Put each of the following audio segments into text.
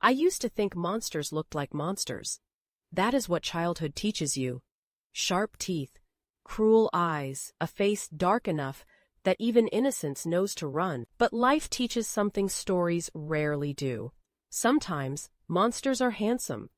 I used to think monsters looked like monsters. That is what childhood teaches you. Sharp teeth, cruel eyes, a face dark enough that even innocence knows to run. But life teaches something stories rarely do. Sometimes monsters are handsome.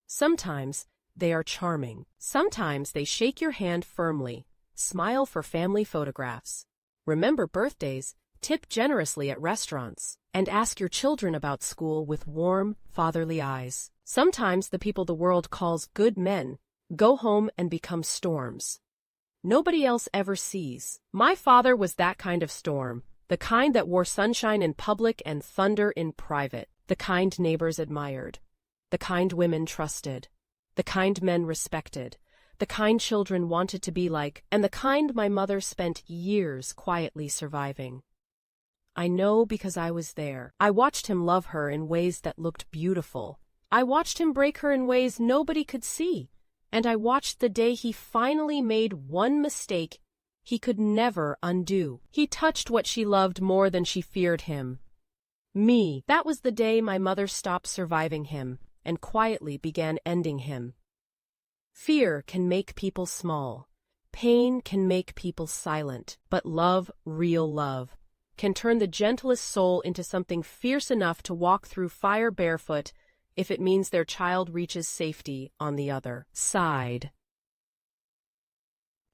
Sometimes they are charming. Sometimes they shake your hand firmly, smile for family photographs, remember birthdays, tip generously at restaurants, and ask your children about school with warm, fatherly eyes. Sometimes the people the world calls good men go home and become storms nobody else ever sees. My father was that kind of storm, the kind that wore sunshine in public and thunder in private, the kind neighbors admired, the kind women trusted, the kind men respected, the kind children wanted to be like, and the kind my mother spent years quietly surviving. I know because I was there. I watched him love her in ways that looked beautiful. I watched him break her in ways nobody could see. And I watched the day he finally made one mistake he could never undo. He touched what she loved more than she feared him. Me. That was the day my mother stopped surviving him and quietly began ending him. Fear can make people small. Pain can make people silent. But love, real love, can turn the gentlest soul into something fierce enough to walk through fire barefoot if it means their child reaches safety on the other side.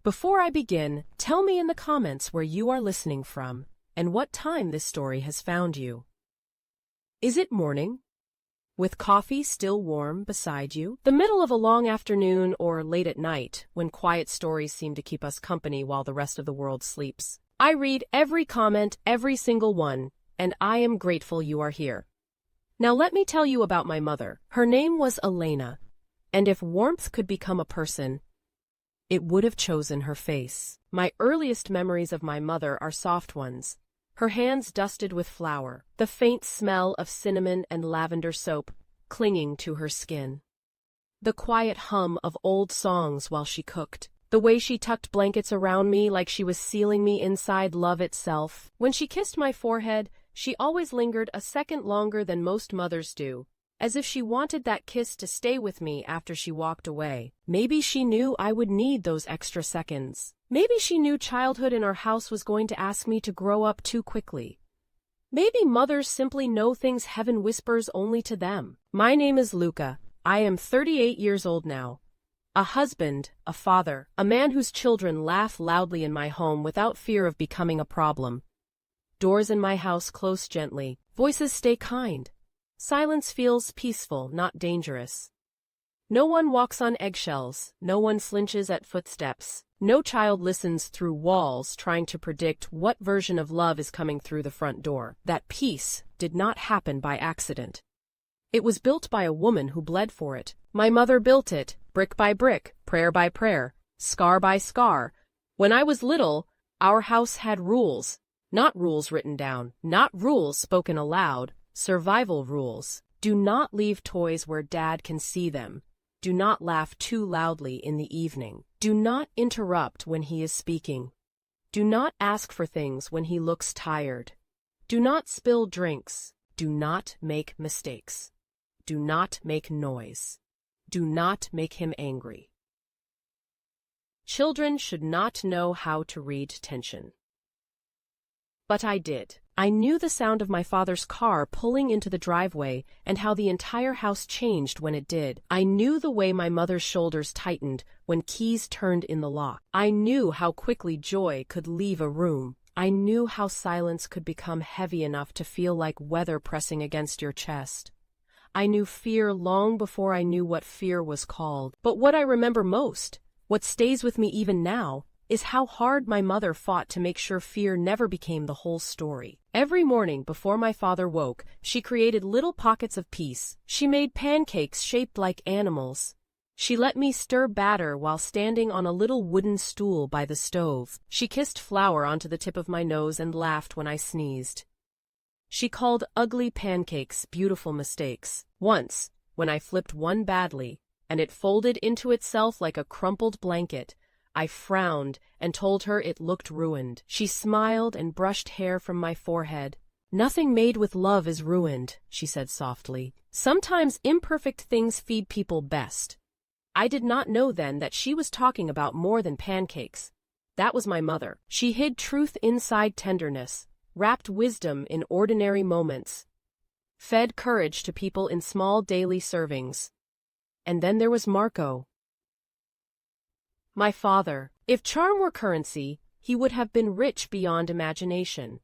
Before I begin, tell me in the comments where you are listening from and what time this story has found you. Is it morning? With coffee still warm beside you? The middle of a long afternoon or late at night when quiet stories seem to keep us company while the rest of the world sleeps? I read every comment, every single one, and I am grateful you are here. Now let me tell you about my mother. Her name was Elena, and if warmth could become a person, it would have chosen her face. My earliest memories of my mother are soft ones. Her hands dusted with flour, the faint smell of cinnamon and lavender soap clinging to her skin. The quiet hum of old songs while she cooked. The way she tucked blankets around me like she was sealing me inside love itself. When she kissed my forehead, she always lingered a second longer than most mothers do, as if she wanted that kiss to stay with me after she walked away. Maybe she knew I would need those extra seconds. Maybe she knew childhood in our house was going to ask me to grow up too quickly. Maybe mothers simply know things heaven whispers only to them. My name is Luca. I am 38 years old now. A husband, a father, a man whose children laugh loudly in my home without fear of becoming a problem. Doors in my house close gently, voices stay kind. Silence feels peaceful, not dangerous. No one walks on eggshells, no one flinches at footsteps. No child listens through walls trying to predict what version of love is coming through the front door. That peace did not happen by accident. It was built by a woman who bled for it. My mother built it, brick by brick, prayer by prayer, scar by scar. When I was little, our house had rules. Not rules written down, not rules spoken aloud, survival rules. Do not leave toys where Dad can see them. Do not laugh too loudly in the evening. Do not interrupt when he is speaking. Do not ask for things when he looks tired. Do not spill drinks. Do not make mistakes. Do not make noise. Do not make him angry. Children should not know how to read tension. But I did. I knew the sound of my father's car pulling into the driveway and how the entire house changed when it did. I knew the way my mother's shoulders tightened when keys turned in the lock. I knew how quickly joy could leave a room. I knew how silence could become heavy enough to feel like weather pressing against your chest. I knew fear long before I knew what fear was called. But what I remember most, what stays with me even now, is how hard my mother fought to make sure fear never became the whole story. Every morning before my father woke, she created little pockets of peace. She made pancakes shaped like animals. She let me stir batter while standing on a little wooden stool by the stove. She kissed flour onto the tip of my nose and laughed when I sneezed. She called ugly pancakes beautiful mistakes. Once, when I flipped one badly, and it folded into itself like a crumpled blanket, I frowned and told her it looked ruined. She smiled and brushed hair from my forehead. "Nothing made with love is ruined," she said softly. Sometimes imperfect things feed people best. I did not know then that she was talking about more than pancakes. That was my mother. She hid truth inside tenderness, wrapped wisdom in ordinary moments, fed courage to people in small daily servings. And then there was Marco. My father. If charm were currency, he would have been rich beyond imagination.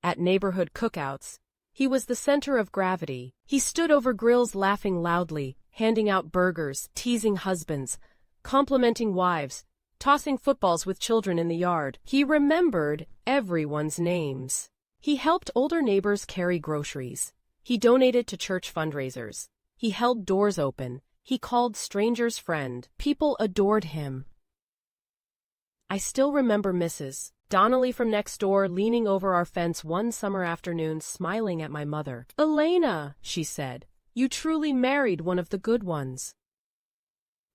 At neighborhood cookouts, he was the center of gravity. He stood over grills laughing loudly, handing out burgers, teasing husbands, complimenting wives, tossing footballs with children in the yard. He remembered everyone's names. He helped older neighbors carry groceries. He donated to church fundraisers. He held doors open. He called strangers friend. People adored him. I still remember Mrs. Donnelly from next door leaning over our fence one summer afternoon, smiling at my mother. "Elena," she said, "you truly married one of the good ones."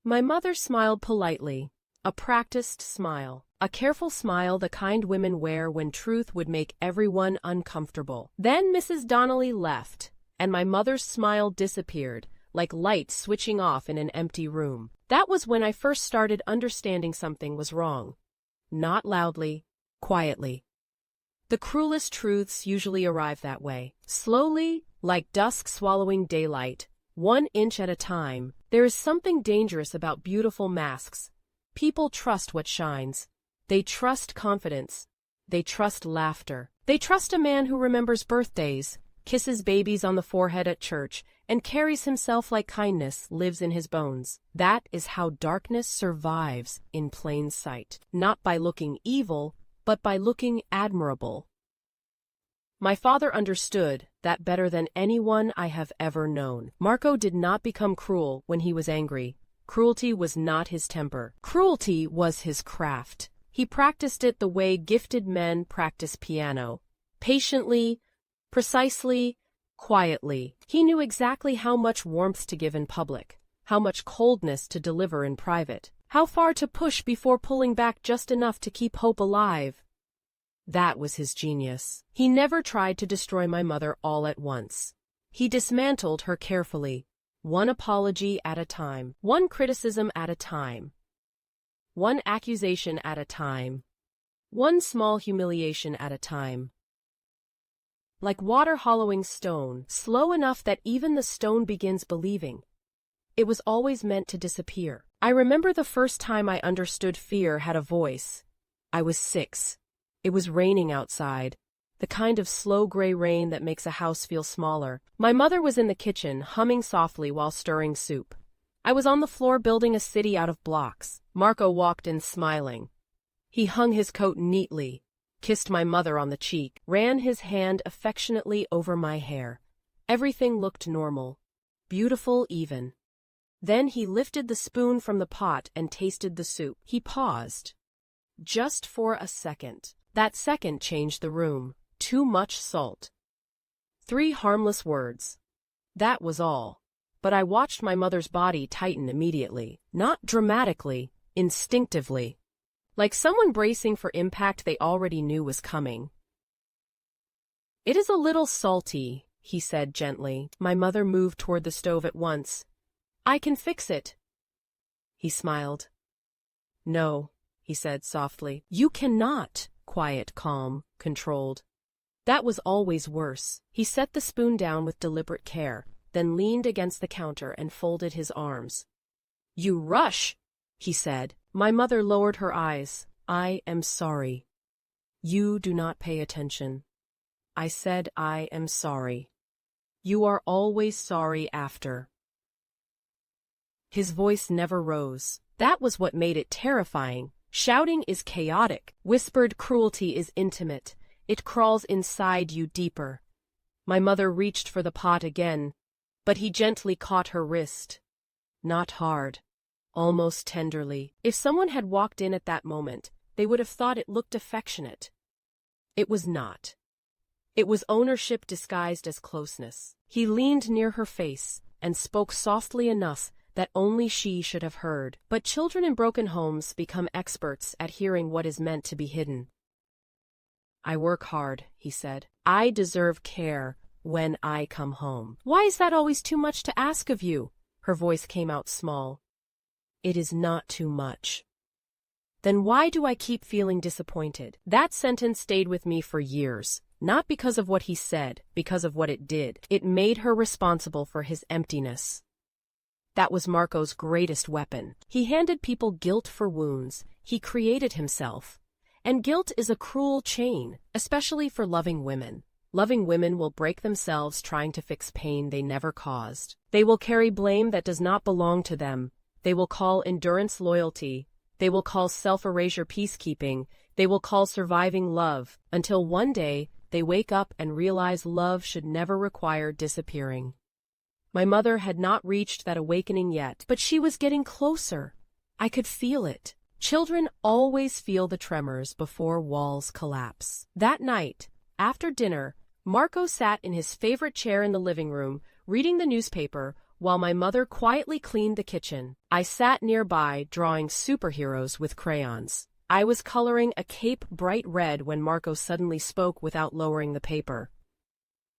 My mother smiled politely, a practiced smile, a careful smile the kind women wear when truth would make everyone uncomfortable. Then Mrs. Donnelly left, and my mother's smile disappeared, like light switching off in an empty room. That was when I first started understanding something was wrong. Not loudly, quietly. The cruelest truths usually arrive that way, slowly, like dusk swallowing daylight, 1 inch at a time. There is something dangerous about beautiful masks. People trust what shines. They trust confidence. They trust laughter. They trust a man who remembers birthdays, kisses babies on the forehead at church, and carries himself like kindness lives in his bones. That is how darkness survives in plain sight, not by looking evil, but by looking admirable. My father understood that better than anyone I have ever known. Marco did not become cruel when he was angry. Cruelty was not his temper. Cruelty was his craft. He practiced it the way gifted men practice piano. Patiently, precisely, quietly. He knew exactly how much warmth to give in public, how much coldness to deliver in private, how far to push before pulling back just enough to keep hope alive. That was his genius. He never tried to destroy my mother all at once. He dismantled her carefully, one apology at a time, one criticism at a time, one accusation at a time, one small humiliation at a time. Like water hollowing stone, slow enough that even the stone begins believing. It was always meant to disappear. I remember the first time I understood fear had a voice. I was 6. It was raining outside, the kind of slow gray rain that makes a house feel smaller. My mother was in the kitchen, humming softly while stirring soup. I was on the floor building a city out of blocks. Marco walked in smiling. He hung his coat neatly, kissed my mother on the cheek, ran his hand affectionately over my hair. Everything looked normal, beautiful even. Then he lifted the spoon from the pot and tasted the soup. He paused. Just for a second. That second changed the room. Too much salt. 3 harmless words. That was all. But I watched my mother's body tighten immediately. Not dramatically, instinctively. Like someone bracing for impact they already knew was coming. "It is a little salty," he said gently. My mother moved toward the stove at once. "I can fix it." He smiled. "No," he said softly. "You cannot." Quiet, calm, controlled. That was always worse. He set the spoon down with deliberate care, then leaned against the counter and folded his arms. "You rush," he said. My mother lowered her eyes. "I am sorry." "You do not pay attention." I said, "I am sorry." "You are always sorry after." His voice never rose. That was what made it terrifying. Shouting is chaotic. Whispered cruelty is intimate. It crawls inside you deeper. My mother reached for the pot again, but he gently caught her wrist. Not hard. Almost tenderly. If someone had walked in at that moment, they would have thought it looked affectionate. It was not. It was ownership disguised as closeness. He leaned near her face and spoke softly enough that only she should have heard. But children in broken homes become experts at hearing what is meant to be hidden. "I work hard," he said. "I deserve care, When I come home. Why is that always too much to ask of you? Her voice came out small. It is not too much. Then why do I keep feeling disappointed? That sentence stayed with me for years, not because of what he said, because of what it did. It made her responsible for his emptiness. That was Marco's greatest weapon. He handed people guilt for wounds he created himself. And guilt is a cruel chain, especially for loving women. Loving women will break themselves trying to fix pain they never caused. They will carry blame that does not belong to them. They will call endurance loyalty. They will call self-erasure peacekeeping. They will call surviving love, until one day they wake up and realize love should never require disappearing. My mother had not reached that awakening yet, but she was getting closer. I could feel it. Children always feel the tremors before walls collapse. That night, after dinner, Marco sat in his favorite chair in the living room, reading the newspaper, while my mother quietly cleaned the kitchen. I sat nearby, drawing superheroes with crayons. I was coloring a cape bright red when Marco suddenly spoke without lowering the paper.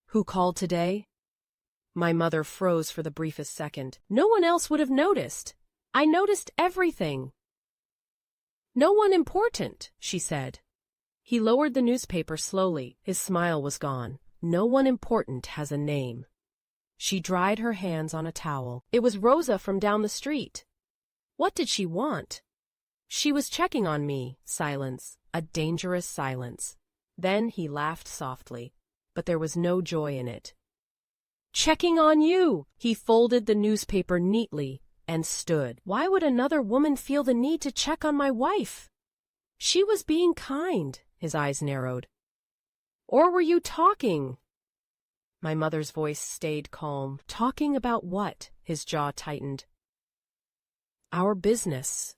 Who called today? My mother froze for the briefest second. No one else would have noticed. I noticed everything. No one important, she said. He lowered the newspaper slowly. His smile was gone. No one important has a name. She dried her hands on a towel. It was Rosa from down the street. What did she want? She was checking on me. Silence. A dangerous silence. Then he laughed softly, but there was no joy in it. Checking on you! He folded the newspaper neatly and stood. Why would another woman feel the need to check on my wife? She was being kind. His eyes narrowed. Or were you talking? My mother's voice stayed calm. Talking about what? His jaw tightened. Our business.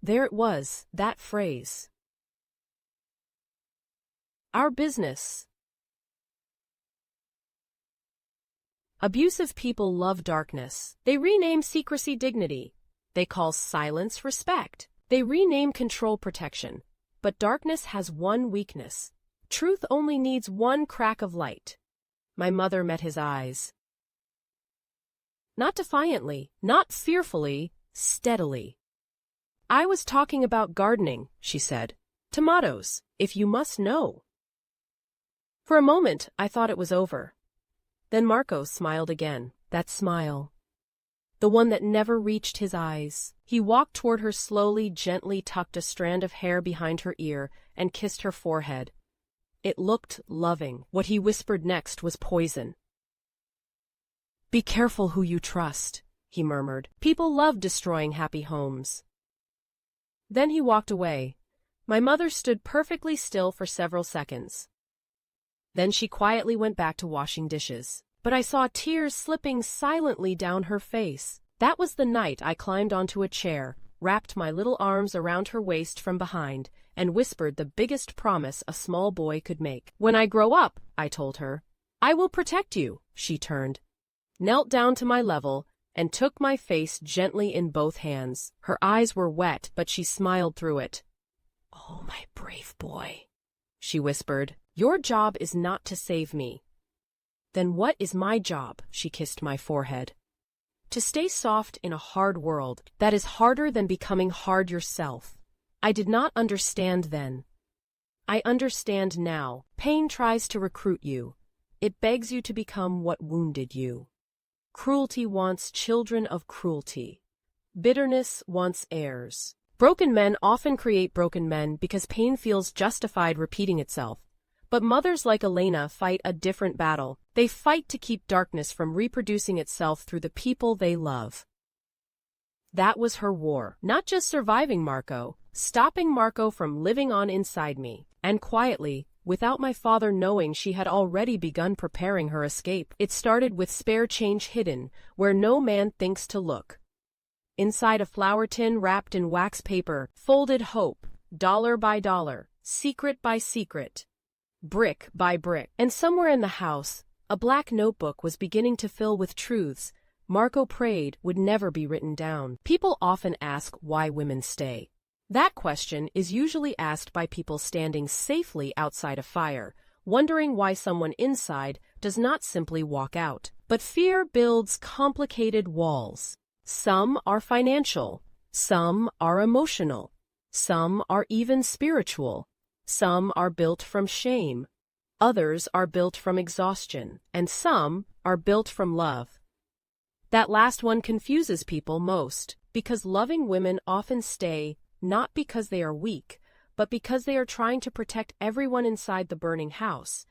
There it was, that phrase. Our business. Abusive people love darkness. They rename secrecy dignity. They call silence respect. They rename control protection. But darkness has one weakness. Truth only needs one crack of light. My mother met his eyes. Not defiantly, not fearfully, steadily. I was talking about gardening, she said. Tomatoes, if you must know. For a moment, I thought it was over. Then Marco smiled again, that smile. The one that never reached his eyes. He walked toward her slowly, gently tucked a strand of hair behind her ear and kissed her forehead. It looked loving. What he whispered next was poison. Be careful who you trust, he murmured. People love destroying happy homes. Then he walked away. My mother stood perfectly still for several seconds. Then she quietly went back to washing dishes. But I saw tears slipping silently down her face. That was the night I climbed onto a chair, wrapped my little arms around her waist from behind, and whispered the biggest promise a small boy could make. When I grow up, I told her, I will protect you. She turned, knelt down to my level, and took my face gently in both hands. Her eyes were wet, but she smiled through it. Oh, my brave boy, she whispered. Your job is not to save me. Then what is my job? She kissed my forehead. To stay soft in a hard world that is harder than becoming hard yourself. I did not understand then. I understand now. Pain tries to recruit you. It begs you to become what wounded you. Cruelty wants children of cruelty. Bitterness wants heirs. Broken men often create broken men because pain feels justified repeating itself. But mothers like Elena fight a different battle. They fight to keep darkness from reproducing itself through the people they love. That was her war, not just surviving Marco, stopping Marco from living on inside me. And quietly, without my father knowing, she had already begun preparing her escape. It started with spare change hidden, where no man thinks to look. Inside a flour tin wrapped in wax paper, folded hope, dollar by dollar, secret by secret. Brick by brick. And somewhere in the house, a black notebook was beginning to fill with truths Marco prayed would never be written down. People often ask why women stay. That question is usually asked by people standing safely outside a fire, wondering why someone inside does not simply walk out. But fear builds complicated walls. Some are financial, some are emotional, some are even spiritual, some are built from shame, others are built from exhaustion, and some are built from love. That last one confuses people most, because loving women often stay not because they are weak, but because they are trying to protect everyone inside the burning house.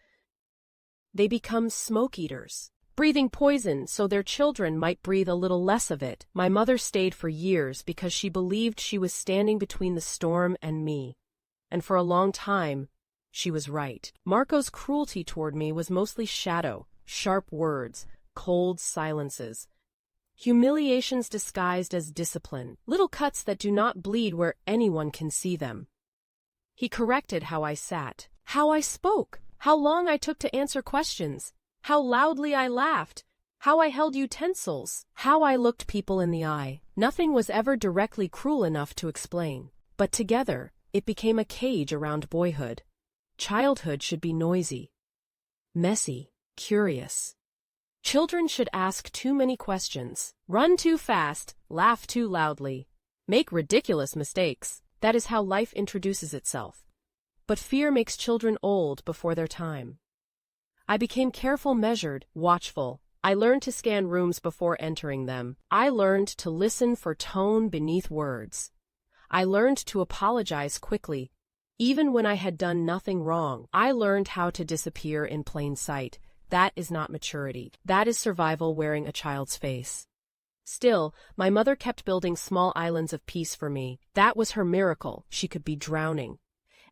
They become smoke eaters, breathing poison so their children might breathe a little less of it. My mother stayed for years because she believed she was standing between the storm and me. And for a long time, she was right. Marco's cruelty toward me was mostly shadow, sharp words, cold silences. Humiliations disguised as discipline, little cuts that do not bleed where anyone can see them. He corrected how I sat, how I spoke, how long I took to answer questions, how loudly I laughed, how I held utensils, how I looked people in the eye. Nothing was ever directly cruel enough to explain, but together, it became a cage around boyhood. Childhood should be noisy, messy, curious. Children should ask too many questions, run too fast, laugh too loudly, make ridiculous mistakes. That is how life introduces itself. But fear makes children old before their time. I became careful, measured, watchful. I learned to scan rooms before entering them. I learned to listen for tone beneath words. I learned to apologize quickly, even when I had done nothing wrong. I learned how to disappear in plain sight. That is not maturity. That is survival wearing a child's face. Still, my mother kept building small islands of peace for me. That was her miracle. She could be drowning,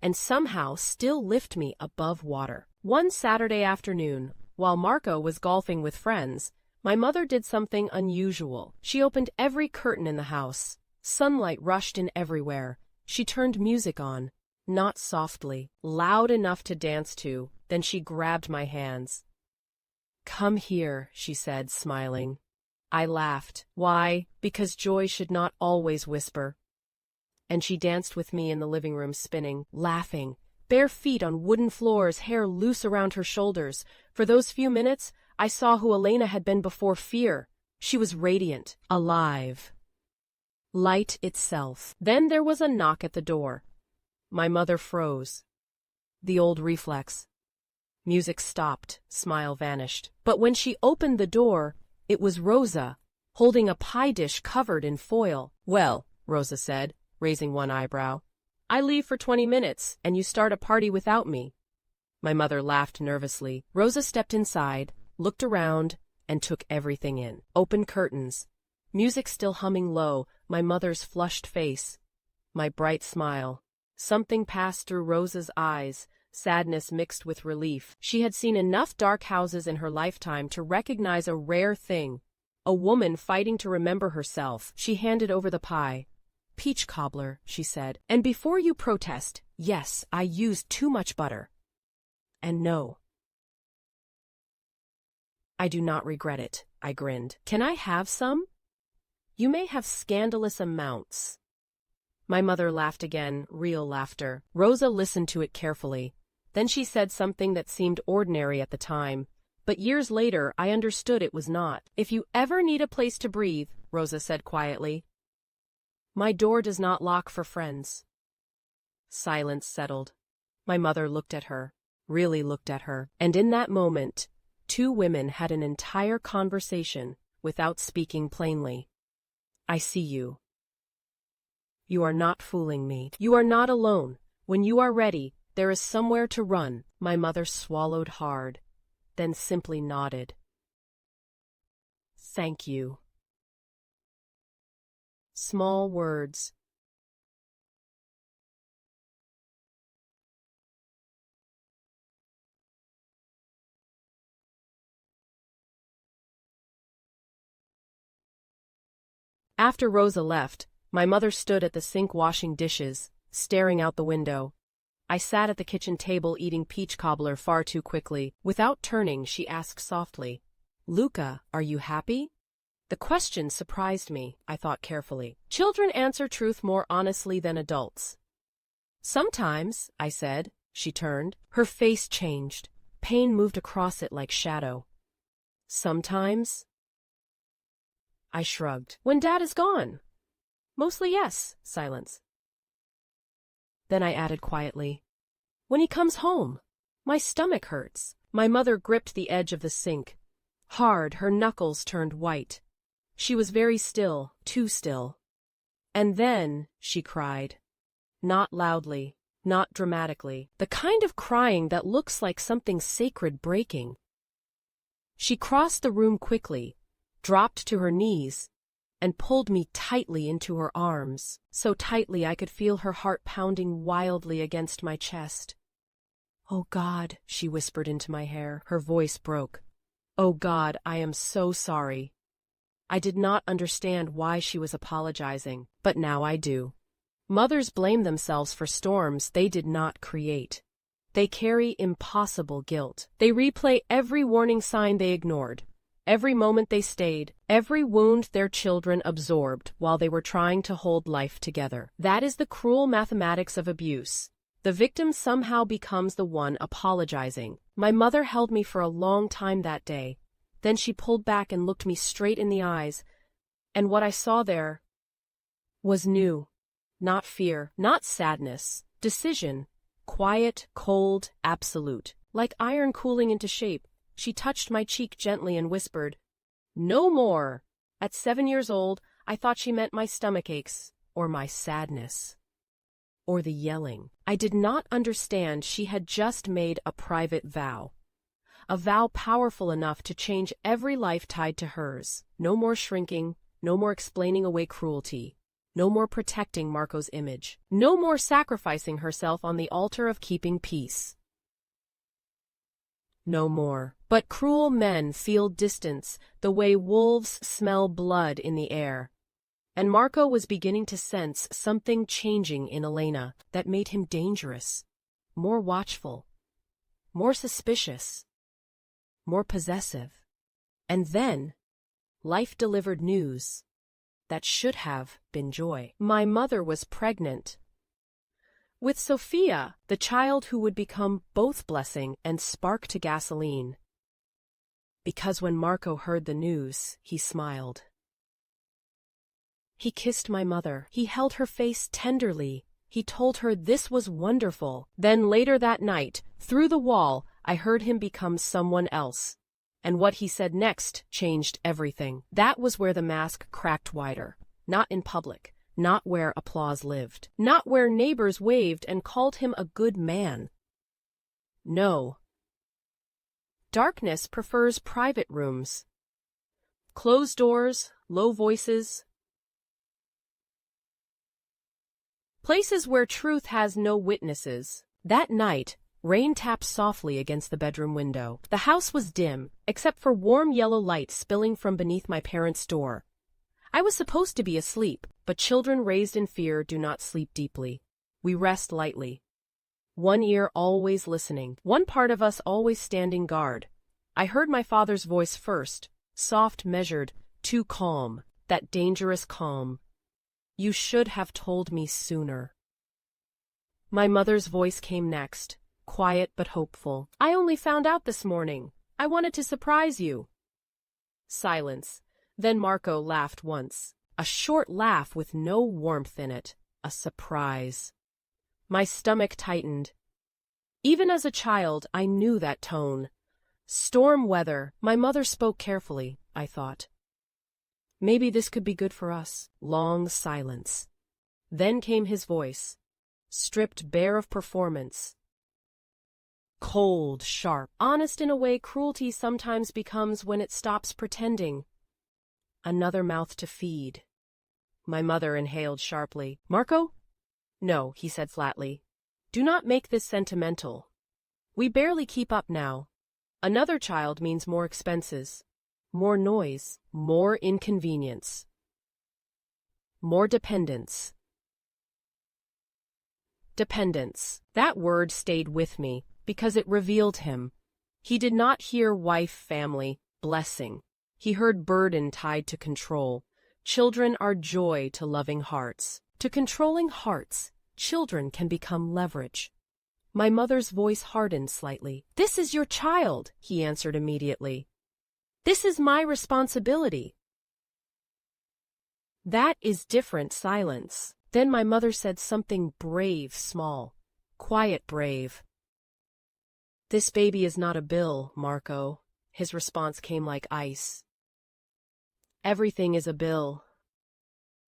and somehow still lift me above water. One Saturday afternoon, while Marco was golfing with friends, my mother did something unusual. She opened every curtain in the house. Sunlight rushed in everywhere. She turned music on, not softly, loud enough to dance to. Then she grabbed my hands. "Come here," she said, smiling. I laughed. Why? Because joy should not always whisper. And she danced with me in the living room, spinning, laughing, bare feet on wooden floors, hair loose around her shoulders. For those few minutes, I saw who Elena had been before fear. She was radiant, alive. Light itself. Then there was a knock at the door. My mother froze. The old reflex. Music stopped, smile vanished. But when she opened the door, it was Rosa, holding a pie dish covered in foil. "Well," Rosa said, raising one eyebrow, "I leave for 20 minutes, and you start a party without me." My mother laughed nervously. Rosa stepped inside, looked around, and took everything in. Open curtains, music still humming low, my mother's flushed face, my bright smile. Something passed through Rosa's eyes, sadness mixed with relief. She had seen enough dark houses in her lifetime to recognize a rare thing, a woman fighting to remember herself. She handed over the pie. "Peach cobbler," she said. "And before you protest, yes, I used too much butter. And no, I do not regret it," I grinned. "Can I have some?" "You may have scandalous amounts." My mother laughed again, real laughter. Rosa listened to it carefully. Then she said something that seemed ordinary at the time, but years later I understood it was not. "If you ever need a place to breathe," Rosa said quietly, "my door does not lock for friends." Silence settled. My mother looked at her, really looked at her, and in that moment, two women had an entire conversation without speaking plainly. "I see you. You are not fooling me. You are not alone. When you are ready, there is somewhere to run." My mother swallowed hard, then simply nodded. "Thank you." Small words. After Rosa left, my mother stood at the sink washing dishes, staring out the window. I sat at the kitchen table eating peach cobbler far too quickly. Without turning, she asked softly, "Luca, are you happy?" The question surprised me, I thought carefully. Children answer truth more honestly than adults. "Sometimes," I said, She turned. Her face changed. Pain moved across it like shadow. Sometimes? I shrugged. When Dad is gone? Mostly yes. Silence. Then I added quietly, when he comes home. My stomach hurts. My mother gripped the edge of the sink. Hard, her knuckles turned white. She was very still, too still. And then she cried. Not loudly, not dramatically, the kind of crying that looks like something sacred breaking. She crossed the room quickly, dropped to her knees, and pulled me tightly into her arms, so tightly I could feel her heart pounding wildly against my chest. "Oh God," she whispered into my hair. Her voice broke. "Oh God, I am so sorry." I did not understand why she was apologizing, but now I do. Mothers blame themselves for storms they did not create. They carry impossible guilt. They replay every warning sign they ignored, every moment they stayed, every wound their children absorbed while they were trying to hold life together. That is the cruel mathematics of abuse. The victim somehow becomes the one apologizing. My mother held me for a long time that day. Then she pulled back and looked me straight in the eyes, and what I saw there was new. Not fear, not sadness, decision. Quiet, cold, absolute. Like iron cooling into shape, she touched my cheek gently and whispered, "No more." At 7 years old, I thought she meant my stomach aches, or my sadness, or the yelling. I did not understand she had just made a private vow. A vow powerful enough to change every life tied to hers. No more shrinking, no more explaining away cruelty. No more protecting Marco's image. No more sacrificing herself on the altar of keeping peace. No more. But cruel men feel distance the way wolves smell blood in the air. And Marco was beginning to sense something changing in Elena that made him dangerous, more watchful, more suspicious, more possessive. And then, life delivered news that should have been joy. My mother was pregnant with Sophia, the child who would become both blessing and spark to gasoline. Because when Marco heard the news, he smiled. He kissed my mother. He held her face tenderly. He told her this was wonderful. Then later that night, through the wall, I heard him become someone else. And what he said next changed everything. That was where the mask cracked wider. Not in public. Not where applause lived. Not where neighbors waved and called him a good man. No. Darkness prefers private rooms. Closed doors, low voices. Places where truth has no witnesses. That night, rain tapped softly against the bedroom window. The house was dim, except for warm yellow light spilling from beneath my parents' door. I was supposed to be asleep, but children raised in fear do not sleep deeply. We rest lightly. One ear always listening, one part of us always standing guard. I heard my father's voice first, soft, measured, too calm, that dangerous calm. "You should have told me sooner." My mother's voice came next, quiet but hopeful. "I only found out this morning. I wanted to surprise you." Silence. Then Marco laughed once. A short laugh with no warmth in it. A surprise. My stomach tightened. Even as a child, I knew that tone. Storm weather. My mother spoke carefully, I thought. Maybe this could be good for us. Long silence. Then came his voice, stripped bare of performance. Cold, sharp, honest in a way cruelty sometimes becomes when it stops pretending. Another mouth to feed. My mother inhaled sharply. "Marco?" "No," he said flatly. "Do not make this sentimental. We barely keep up now. Another child means more expenses, more noise, more inconvenience, more dependence." Dependence. That word stayed with me because it revealed him. He did not hear wife, family, blessing. He heard burden tied to control. Children are joy to loving hearts. To controlling hearts, children can become leverage. My mother's voice hardened slightly. "This is your child," he answered immediately. "This is my responsibility." "That is different." Silence. Then my mother said something brave, small, quiet brave. "This baby is not a bill, Marco." His response came like ice. "Everything is a bill."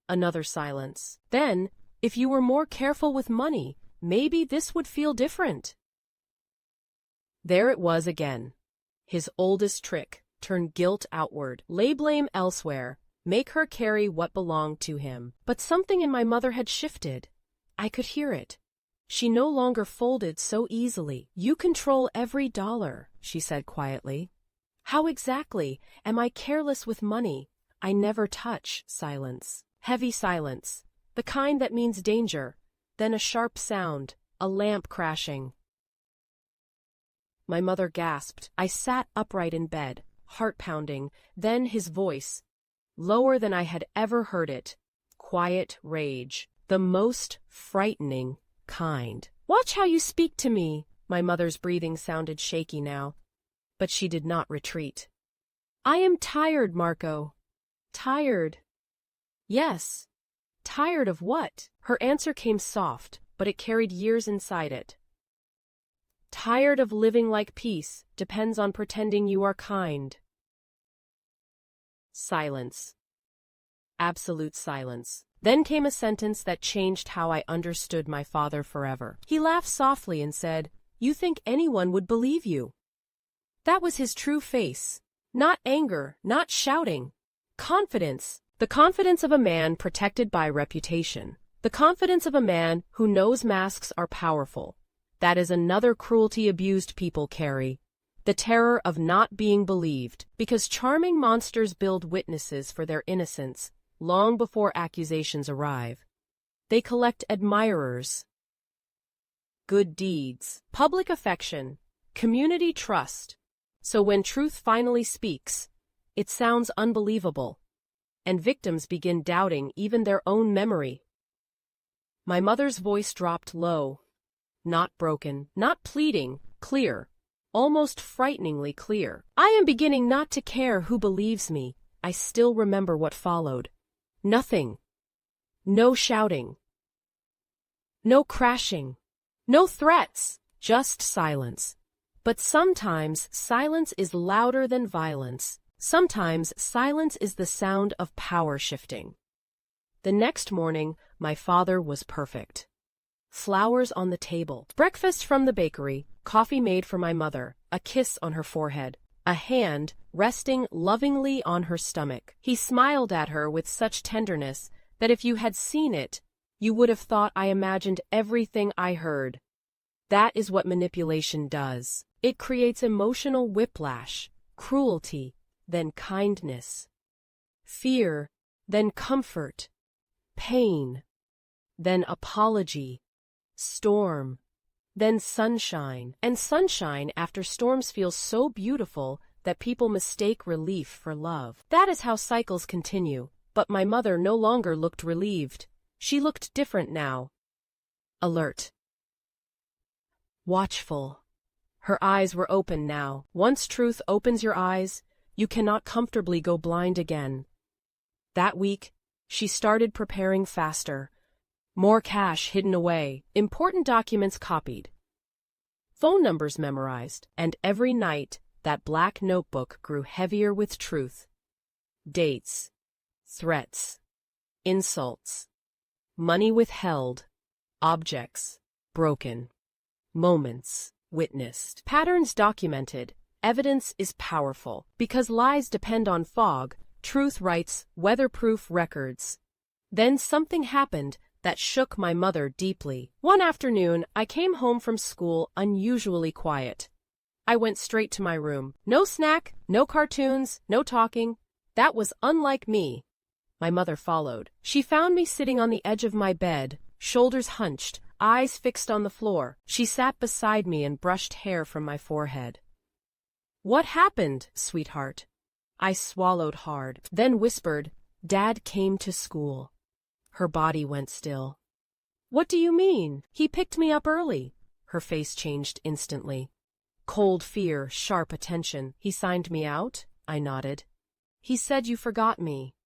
Another silence. "Then, if you were more careful with money, maybe this would feel different." There it was again. His oldest trick: turn guilt outward, lay blame elsewhere, make her carry what belonged to him. But something in my mother had shifted. I could hear it. She no longer folded so easily. "You control every dollar," she said quietly. "How exactly? Am I careless with money?" "I never touch." Silence. Heavy silence. The kind that means danger. Then a sharp sound, a lamp crashing. My mother gasped. I sat upright in bed, heart pounding. Then his voice, lower than I had ever heard it. Quiet rage. The most frightening kind. "Watch how you speak to me." My mother's breathing sounded shaky now, but she did not retreat. "I am tired, Marco." "Tired?" "Yes." "Tired of what?" Her answer came soft, but it carried years inside it. "Tired of living like peace depends on pretending you are kind." Silence. Absolute silence. Then came a sentence that changed how I understood my father forever. He laughed softly and said, "You think anyone would believe you?" That was his true face. Not anger, not shouting. Confidence. The confidence of a man protected by reputation. The confidence of a man who knows masks are powerful. That is another cruelty abused people carry. The terror of not being believed, because charming monsters build witnesses for their innocence long before accusations arrive. They collect admirers, good deeds, public affection, community trust. So when truth finally speaks, it sounds unbelievable, and victims begin doubting even their own memory. My mother's voice dropped low, not broken, not pleading, clear, almost frighteningly clear. "I am beginning not to care who believes me." I still remember what followed. Nothing. No shouting. No crashing. No threats. Just silence. But sometimes silence is louder than violence. Sometimes silence is the sound of power shifting. The next morning, my father was perfect. Flowers on the table, breakfast from the bakery, coffee made for my mother, a kiss on her forehead, a hand resting lovingly on her stomach. He smiled at her with such tenderness that if you had seen it, you would have thought I imagined everything I heard. That is what manipulation does. It creates emotional whiplash, cruelty, then kindness, fear, then comfort, pain, then apology, storm, then sunshine. And sunshine after storms feels so beautiful that people mistake relief for love. That is how cycles continue. But my mother no longer looked relieved. She looked different now. Alert. Watchful. Her eyes were open now. Once truth opens your eyes, you cannot comfortably go blind again. That week, she started preparing faster. More cash hidden away, important documents copied, phone numbers memorized, and every night that black notebook grew heavier with truth. Dates, threats, insults, money withheld, objects broken, moments witnessed, patterns documented. Evidence is powerful. Because lies depend on fog, truth writes weatherproof records. Then something happened that shook my mother deeply. One afternoon, I came home from school unusually quiet. I went straight to my room. No snack, no cartoons, no talking. That was unlike me. My mother followed. She found me sitting on the edge of my bed, shoulders hunched, eyes fixed on the floor. She sat beside me and brushed hair from my forehead. "What happened, sweetheart?" I swallowed hard, then whispered, "Dad came to school." Her body went still. "What do you mean?" "He picked me up early." Her face changed instantly. Cold fear, sharp attention. He signed me out? I nodded. He said you forgot me.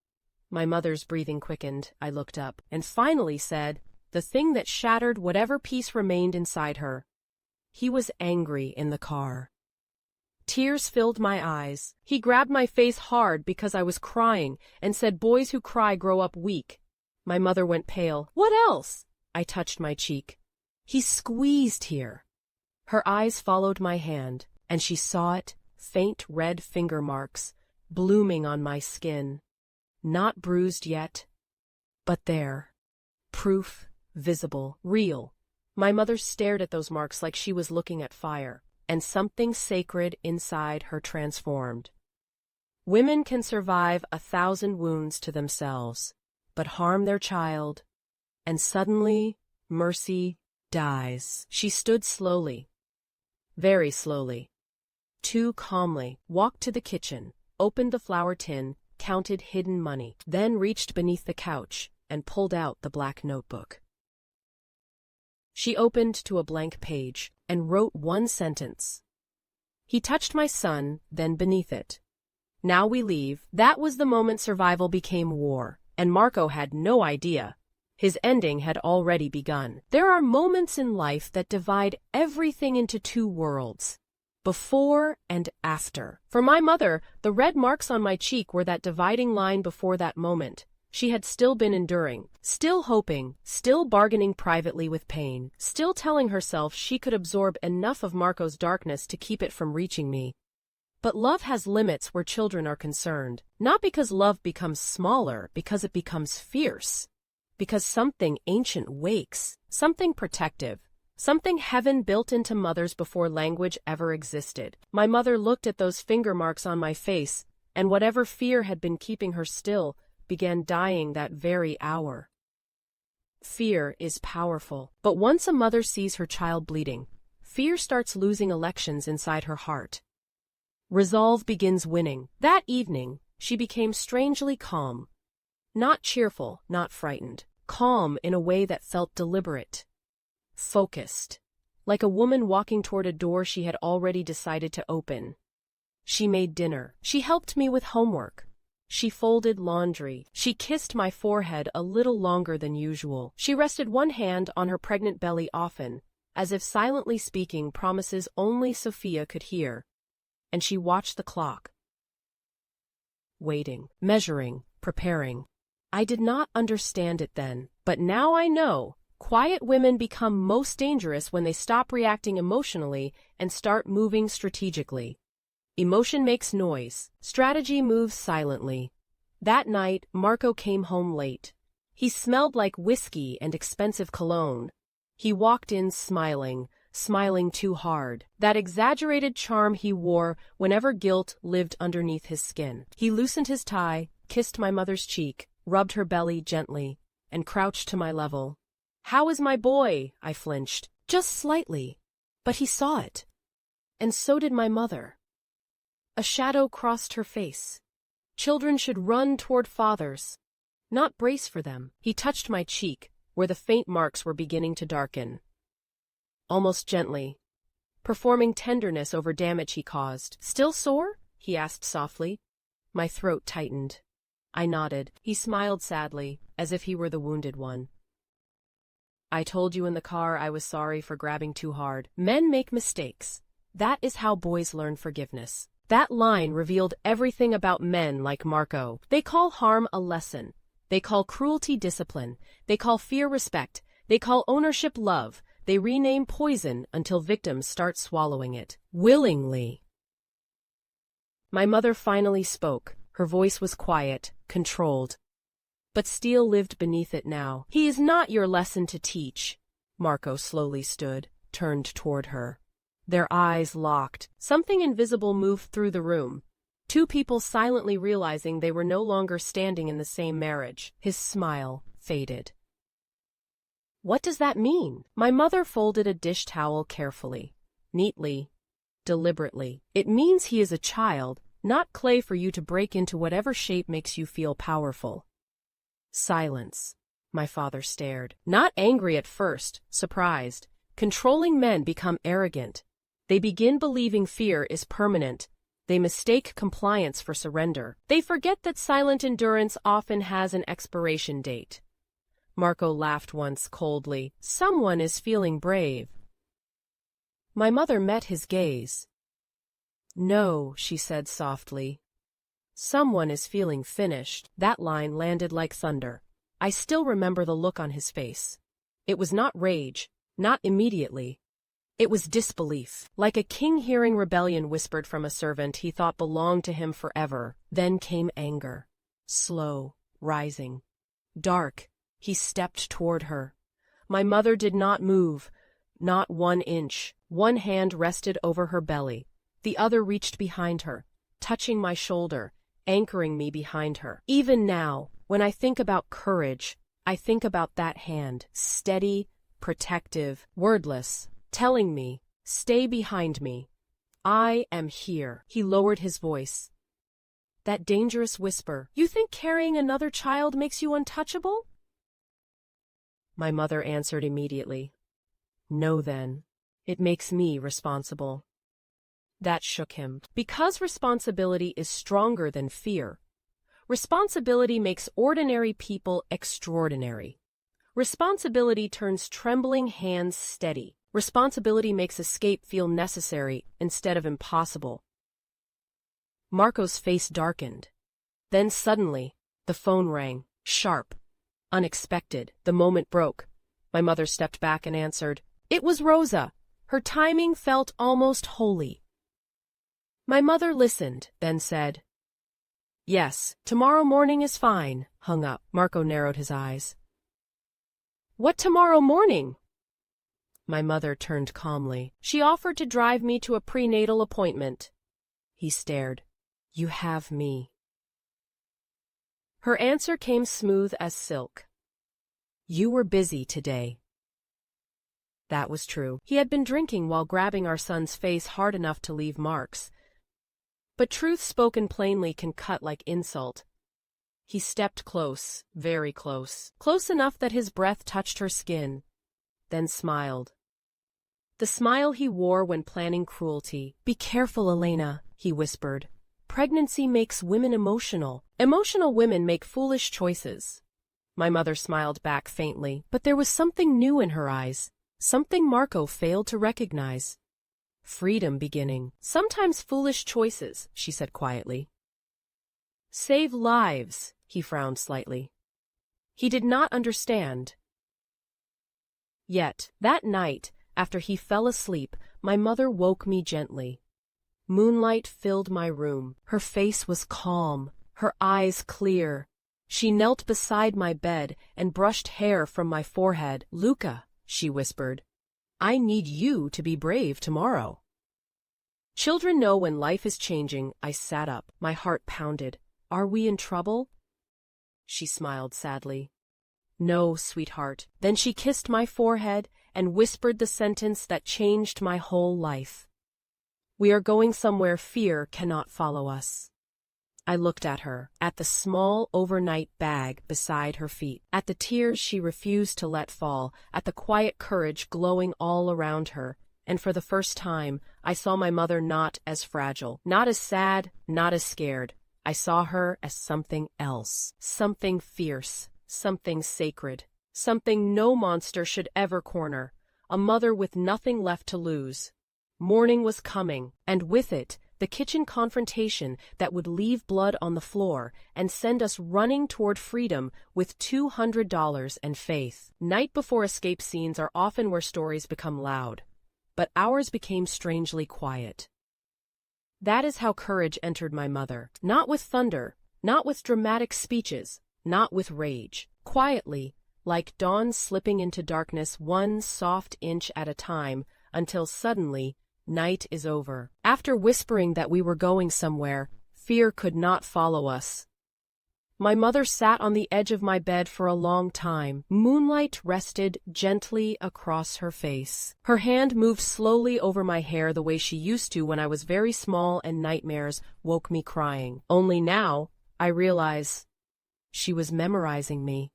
My mother's breathing quickened. I looked up, and finally said, the thing that shattered whatever peace remained inside her. He was angry in the car. Tears filled my eyes. He grabbed my face hard because I was crying and said boys who cry grow up weak. My mother went pale. What else? I touched my cheek. He squeezed here. Her eyes followed my hand, and she saw it, faint red finger marks, blooming on my skin. Not bruised yet, but there. Proof, visible, real. My mother stared at those marks like she was looking at fire, and something sacred inside her transformed. Women can survive 1,000 wounds to themselves, but harm their child, and suddenly, mercy dies. She stood slowly, very slowly, too calmly, walked to the kitchen, opened the flour tin, counted hidden money, then reached beneath the couch and pulled out the black notebook. She opened to a blank page and wrote one sentence. He touched my son, then beneath it. Now we leave. That was the moment survival became war, and Marco had no idea. His ending had already begun. There are moments in life that divide everything into two worlds. Before and after. For my mother, the red marks on my cheek were that dividing line before that moment. She had still been enduring, still hoping, still bargaining privately with pain, still telling herself she could absorb enough of Marco's darkness to keep it from reaching me. But love has limits where children are concerned, not because love becomes smaller, because it becomes fierce. Because something ancient wakes, something protective. Something heaven built into mothers before language ever existed. My mother looked at those finger marks on my face, and whatever fear had been keeping her still began dying that very hour. Fear is powerful, but once a mother sees her child bleeding, fear starts losing elections inside her heart. Resolve begins winning. That evening, she became strangely calm. Not cheerful, not frightened. Calm in a way that felt deliberate. Focused, like a woman walking toward a door she had already decided to open. She made dinner. She helped me with homework. She folded laundry. She kissed my forehead a little longer than usual. She rested one hand on her pregnant belly often, as if silently speaking promises only Sophia could hear. And she watched the clock. Waiting, measuring, preparing. I did not understand it then, but now I know. Quiet women become most dangerous when they stop reacting emotionally and start moving strategically. Emotion makes noise. Strategy moves silently. That night, Marco came home late. He smelled like whiskey and expensive cologne. He walked in smiling too hard. That exaggerated charm he wore whenever guilt lived underneath his skin. He loosened his tie, kissed my mother's cheek, rubbed her belly gently, and crouched to my level. "How is my boy?" I flinched. Just slightly. But he saw it. And so did my mother. A shadow crossed her face. Children should run toward fathers, not brace for them. He touched my cheek, where the faint marks were beginning to darken. Almost gently, performing tenderness over damage he caused. "Still sore?" he asked softly. My throat tightened. I nodded. He smiled sadly, as if he were the wounded one. "I told you in the car I was sorry for grabbing too hard. Men make mistakes. That is how boys learn forgiveness." That line revealed everything about men like Marco. They call harm a lesson. They call cruelty discipline. They call fear respect. They call ownership love. They rename poison until victims start swallowing it. Willingly. My mother finally spoke. Her voice was quiet, controlled. But steel lived beneath it now. "He is not your lesson to teach." Marco slowly stood, turned toward her. Their eyes locked. Something invisible moved through the room. Two people silently realizing they were no longer standing in the same marriage. His smile faded. "What does that mean?" My mother folded a dish towel carefully, neatly, deliberately. "It means he is a child, not clay for you to break into whatever shape makes you feel powerful." Silence. My father stared. Not angry at first, surprised. Controlling men become arrogant. They begin believing fear is permanent. They mistake compliance for surrender. They forget that silent endurance often has an expiration date. Marco laughed once coldly. Someone is feeling brave. My mother met his gaze. No, she said softly. Someone is feeling finished. That line landed like thunder. I still remember the look on his face. It was not rage, not immediately. It was disbelief, like a king hearing rebellion whispered from a servant he thought belonged to him forever. Then came anger. Slow, rising. Dark. He stepped toward her. My mother did not move, not 1 inch. One hand rested over her belly. The other reached behind her, touching my shoulder, anchoring me behind her. Even now, when I think about courage, I think about that hand, steady, protective, wordless, telling me, stay behind me. I am here. He lowered his voice. That dangerous whisper, you think carrying another child makes you untouchable? My mother answered immediately. No then, it makes me responsible. That shook him. Because responsibility is stronger than fear. Responsibility makes ordinary people extraordinary. Responsibility turns trembling hands steady. Responsibility makes escape feel necessary instead of impossible. Marco's face darkened. Then suddenly, the phone rang, sharp, unexpected. The moment broke. My mother stepped back and answered. It was Rosa. Her timing felt almost holy. My mother listened, then said, Yes, tomorrow morning is fine. Hung up. Marco narrowed his eyes. What tomorrow morning? My mother turned calmly. She offered to drive me to a prenatal appointment. He stared. You have me. Her answer came smooth as silk. You were busy today. That was true. He had been drinking while grabbing our son's face hard enough to leave marks. But truth spoken plainly can cut like insult. He stepped close, very close, close enough that his breath touched her skin, then smiled. The smile he wore when planning cruelty. Be careful, Elena, he whispered. Pregnancy makes women emotional. Emotional women make foolish choices. My mother smiled back faintly, but there was something new in her eyes, something Marco failed to recognize. Freedom beginning. Sometimes foolish choices, she said quietly. Save lives, he frowned slightly. He did not understand. Yet, that night, after he fell asleep, my mother woke me gently. Moonlight filled my room. Her face was calm, her eyes clear. She knelt beside my bed and brushed hair from my forehead. Luca, she whispered, I need you to be brave tomorrow. Children know when life is changing. I sat up. My heart pounded. Are we in trouble? She smiled sadly. No, sweetheart. Then she kissed my forehead and whispered the sentence that changed my whole life. We are going somewhere fear cannot follow us. I looked at her, at the small overnight bag beside her feet, at the tears she refused to let fall, at the quiet courage glowing all around her, and for the first time, I saw my mother not as fragile, not as sad, not as scared. I saw her as something else, something fierce, something sacred, something no monster should ever corner, a mother with nothing left to lose. Morning was coming, and with it, the kitchen confrontation that would leave blood on the floor and send us running toward freedom with $200 and faith. Night before escape scenes are often where stories become loud, but ours became strangely quiet. That is how courage entered my mother, not with thunder, not with dramatic speeches, not with rage, quietly, like dawn slipping into darkness 1 soft inch at a time, until suddenly, night is over. After whispering that we were going somewhere, fear could not follow us. My mother sat on the edge of my bed for a long time. Moonlight rested gently across her face. Her hand moved slowly over my hair the way she used to when I was very small and nightmares woke me crying. Only now, I realize, she was memorizing me.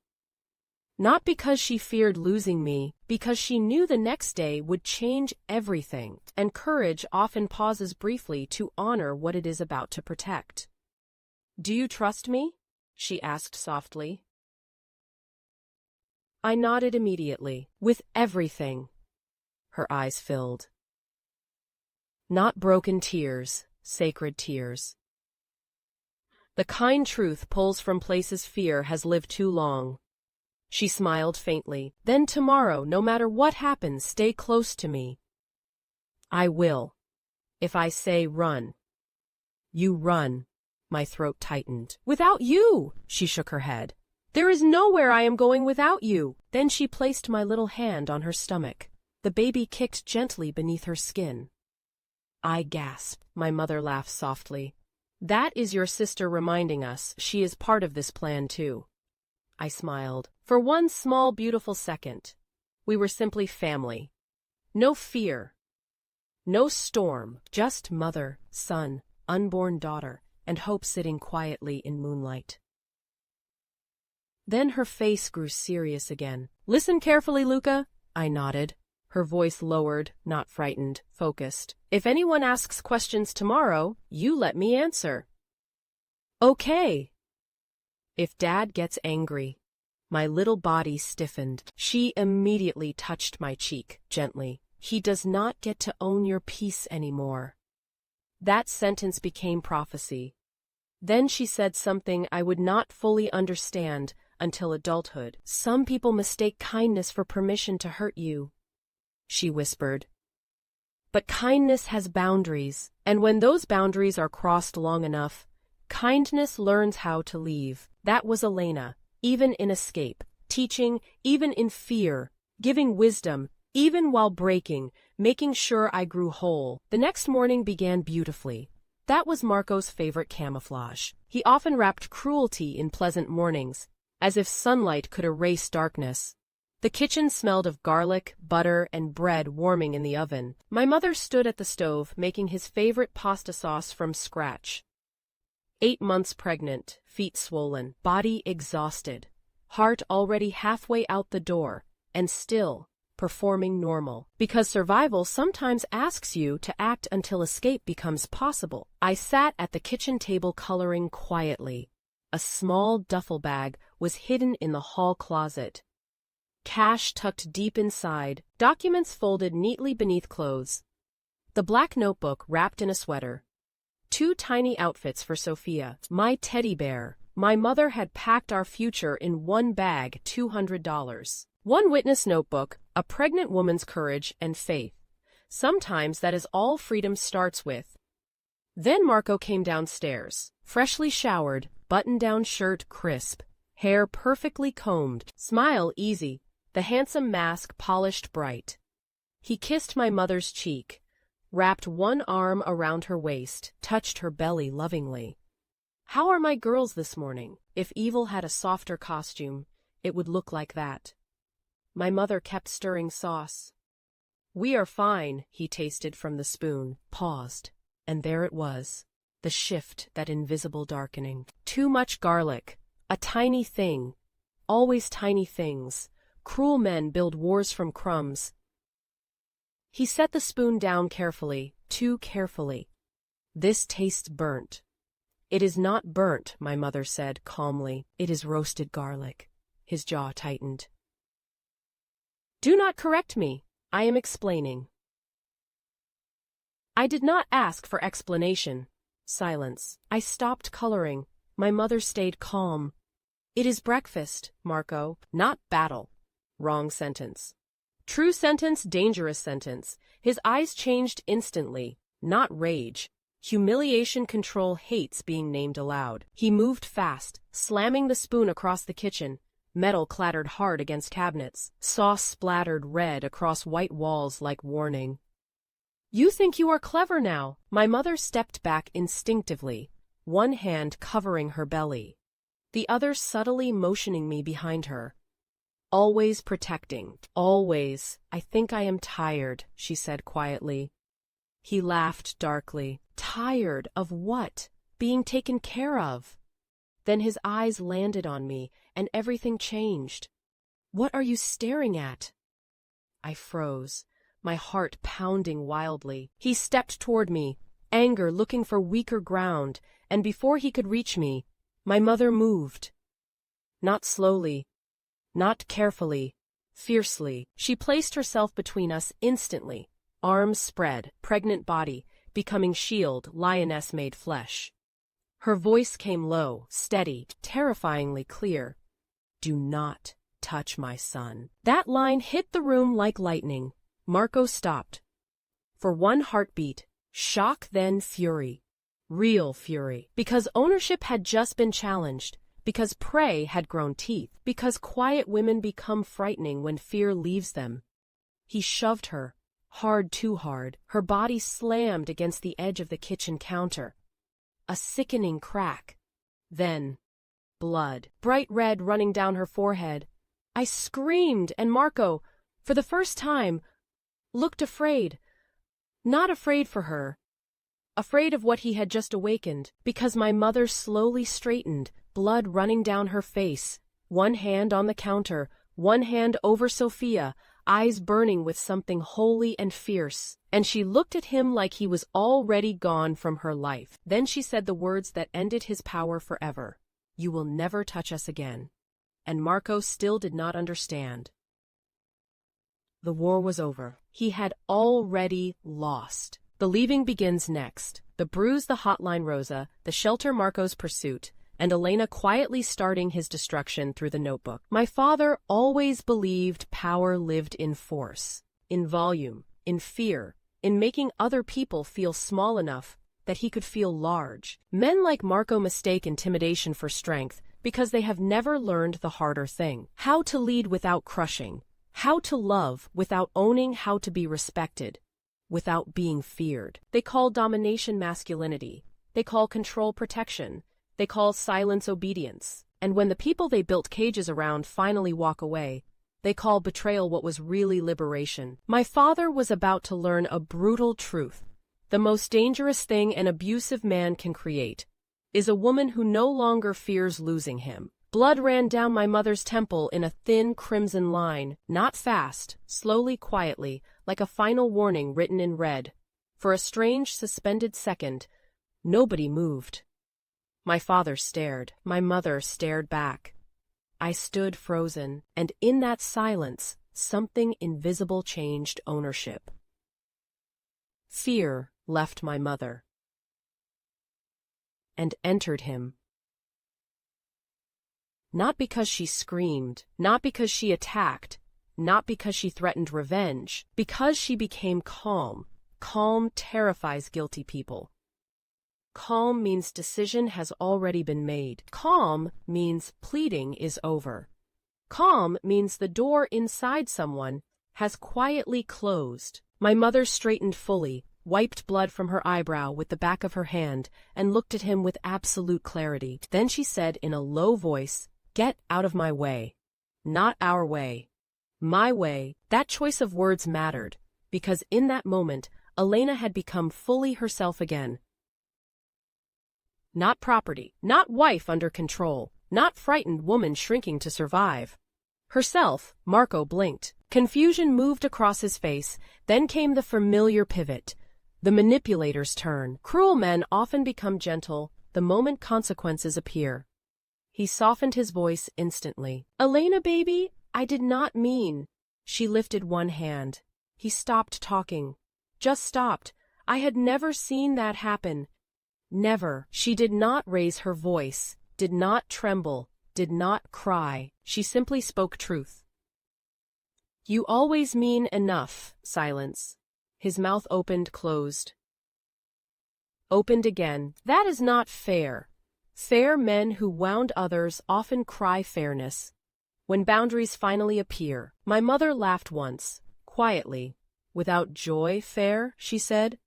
Not because she feared losing me, because she knew the next day would change everything, and courage often pauses briefly to honor what it is about to protect. "Do you trust me?" she asked softly. I nodded immediately, with everything. Her eyes filled. Not broken tears, sacred tears. The kind truth pulls from places fear has lived too long. She smiled faintly. "Then tomorrow, no matter what happens, stay close to me." "I will. If I say run." "You run." My throat tightened. "Without you!" She shook her head. "There is nowhere I am going without you." Then she placed my little hand on her stomach. The baby kicked gently beneath her skin. I gasped. My mother laughed softly. "That is your sister reminding us she is part of this plan too." I smiled. For one small, beautiful second. We were simply family. No fear. No storm. Just mother, son, unborn daughter, and hope sitting quietly in moonlight. Then her face grew serious again. "Listen carefully, Luca." I nodded. Her voice lowered, not frightened, focused. "If anyone asks questions tomorrow, you let me answer." "Okay." "If Dad gets angry." My little body stiffened. She immediately touched my cheek, gently. "He does not get to own your peace anymore." That sentence became prophecy. Then she said something I would not fully understand until adulthood. "Some people mistake kindness for permission to hurt you," she whispered. "But kindness has boundaries, and when those boundaries are crossed long enough, kindness learns how to leave." That was Elena, even in escape, teaching, even in fear, giving wisdom, even while breaking, making sure I grew whole. The next morning began beautifully. That was Marco's favorite camouflage. He often wrapped cruelty in pleasant mornings, as if sunlight could erase darkness. The kitchen smelled of garlic, butter, and bread warming in the oven. My mother stood at the stove making his favorite pasta sauce from scratch. 8 months pregnant, feet swollen, body exhausted, heart already halfway out the door, and still performing normal. Because survival sometimes asks you to act until escape becomes possible. I sat at the kitchen table coloring quietly. A small duffel bag was hidden in the hall closet. Cash tucked deep inside, documents folded neatly beneath clothes. The black notebook wrapped in a sweater. 2 tiny outfits for Sophia, my teddy bear. My mother had packed our future in one bag, $200. 1 witness notebook, a pregnant woman's courage and faith. Sometimes that is all freedom starts with. Then Marco came downstairs, freshly showered, button-down shirt crisp, hair perfectly combed, smile easy, the handsome mask polished bright. He kissed my mother's cheek, wrapped one arm around her waist, touched her belly lovingly. "How are my girls this morning?" If evil had a softer costume, it would look like that. My mother kept stirring sauce. "We are fine," he tasted from the spoon, paused, and there it was, the shift, that invisible darkening. Too much garlic, a tiny thing, always tiny things. Cruel men build wars from crumbs. He set the spoon down carefully, too carefully. "This tastes burnt." "It is not burnt," my mother said calmly. "It is roasted garlic." His jaw tightened. "Do not correct me. I am explaining." I did not ask for explanation. Silence. I stopped coloring. My mother stayed calm. "It is breakfast, Marco, not battle." Wrong sentence. True sentence, dangerous sentence. His eyes changed instantly, not rage. Humiliation control hates being named aloud. He moved fast, slamming the spoon across the kitchen. Metal clattered hard against cabinets. Sauce splattered red across white walls like warning. "You think you are clever now." My mother stepped back instinctively, one hand covering her belly, the other subtly motioning me behind her. "Always protecting, always. I think I am tired," she said quietly. He laughed darkly. Tired of what? Being taken care of. Then his eyes landed on me, and everything changed. What are you staring at? I froze, my heart pounding wildly. He stepped toward me, anger looking for weaker ground, and before he could reach me, my mother moved. Not slowly, not carefully, fiercely. She placed herself between us instantly, arms spread, pregnant body, becoming shield, lioness-made flesh. Her voice came low, steady, terrifyingly clear. Do not touch my son. That line hit the room like lightning. Marco stopped. For one heartbeat, shock then fury. Real fury. Because ownership had just been challenged. Because prey had grown teeth. Because quiet women become frightening when fear leaves them. He shoved her. Hard, too hard. Her body slammed against the edge of the kitchen counter. A sickening crack. Then, blood, bright red running down her forehead. I screamed, and Marco, for the first time, looked afraid. Not afraid for her. Afraid of what he had just awakened, because my mother slowly straightened, blood running down her face, one hand on the counter, one hand over Sophia, eyes burning with something holy and fierce, and she looked at him like he was already gone from her life. Then she said the words that ended his power forever. You will never touch us again. And Marco still did not understand. The war was over. He had already lost. The leaving begins next. The bruise, the hotline Rosa, the shelter Marco's pursuit, and Elena quietly starting his destruction through the notebook. My father always believed power lived in force, in volume, in fear, in making other people feel small enough that he could feel large. Men like Marco mistake intimidation for strength because they have never learned the harder thing. How to lead without crushing. How to love without owning how to be respected, without being feared. They call domination masculinity. They call control protection. They call silence obedience. And when the people they built cages around finally walk away, they call betrayal what was really liberation. My father was about to learn a brutal truth. The most dangerous thing an abusive man can create is a woman who no longer fears losing him. Blood ran down my mother's temple in a thin crimson line, not fast, slowly, quietly, like a final warning written in red. For a strange, suspended second, nobody moved. My father stared. My mother stared back. I stood frozen, and in that silence, something invisible changed ownership. Fear left my mother and entered him. Not because she screamed, not because she attacked, not because she threatened revenge, because she became calm. Calm terrifies guilty people. Calm means decision has already been made. Calm means pleading is over. Calm means the door inside someone has quietly closed. My mother straightened fully, wiped blood from her eyebrow with the back of her hand, and looked at him with absolute clarity. Then she said in a low voice, "Get out of my way." Not our way. My way. That choice of words mattered, because in that moment, Elena had become fully herself again. Not property, not wife under control, not frightened woman shrinking to survive. Herself. Marco blinked. Confusion moved across his face, then came the familiar pivot. The manipulator's turn. Cruel men often become gentle the moment consequences appear. He softened his voice instantly. "Elena, baby, I did not mean." She lifted one hand. He stopped talking. Just stopped. I had never seen that happen. Never. She did not raise her voice, did not tremble, did not cry. She simply spoke truth. "You always mean enough." Silence. His mouth opened, closed. Opened again. "That is not fair." Fair men who wound others often cry fairness. When boundaries finally appear. My mother laughed once, quietly. "Without joy, fair?" she said.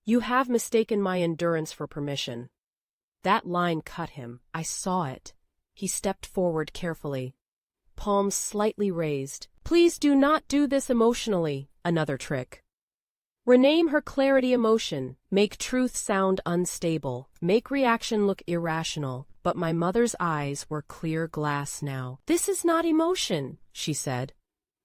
"You have mistaken my endurance for permission." That line cut him. I saw it. He stepped forward carefully. Palms slightly raised. "Please do not do this emotionally." Another trick. Rename her clarity emotion, make truth sound unstable, make reaction look irrational, but my mother's eyes were clear glass now. This is not emotion, she said.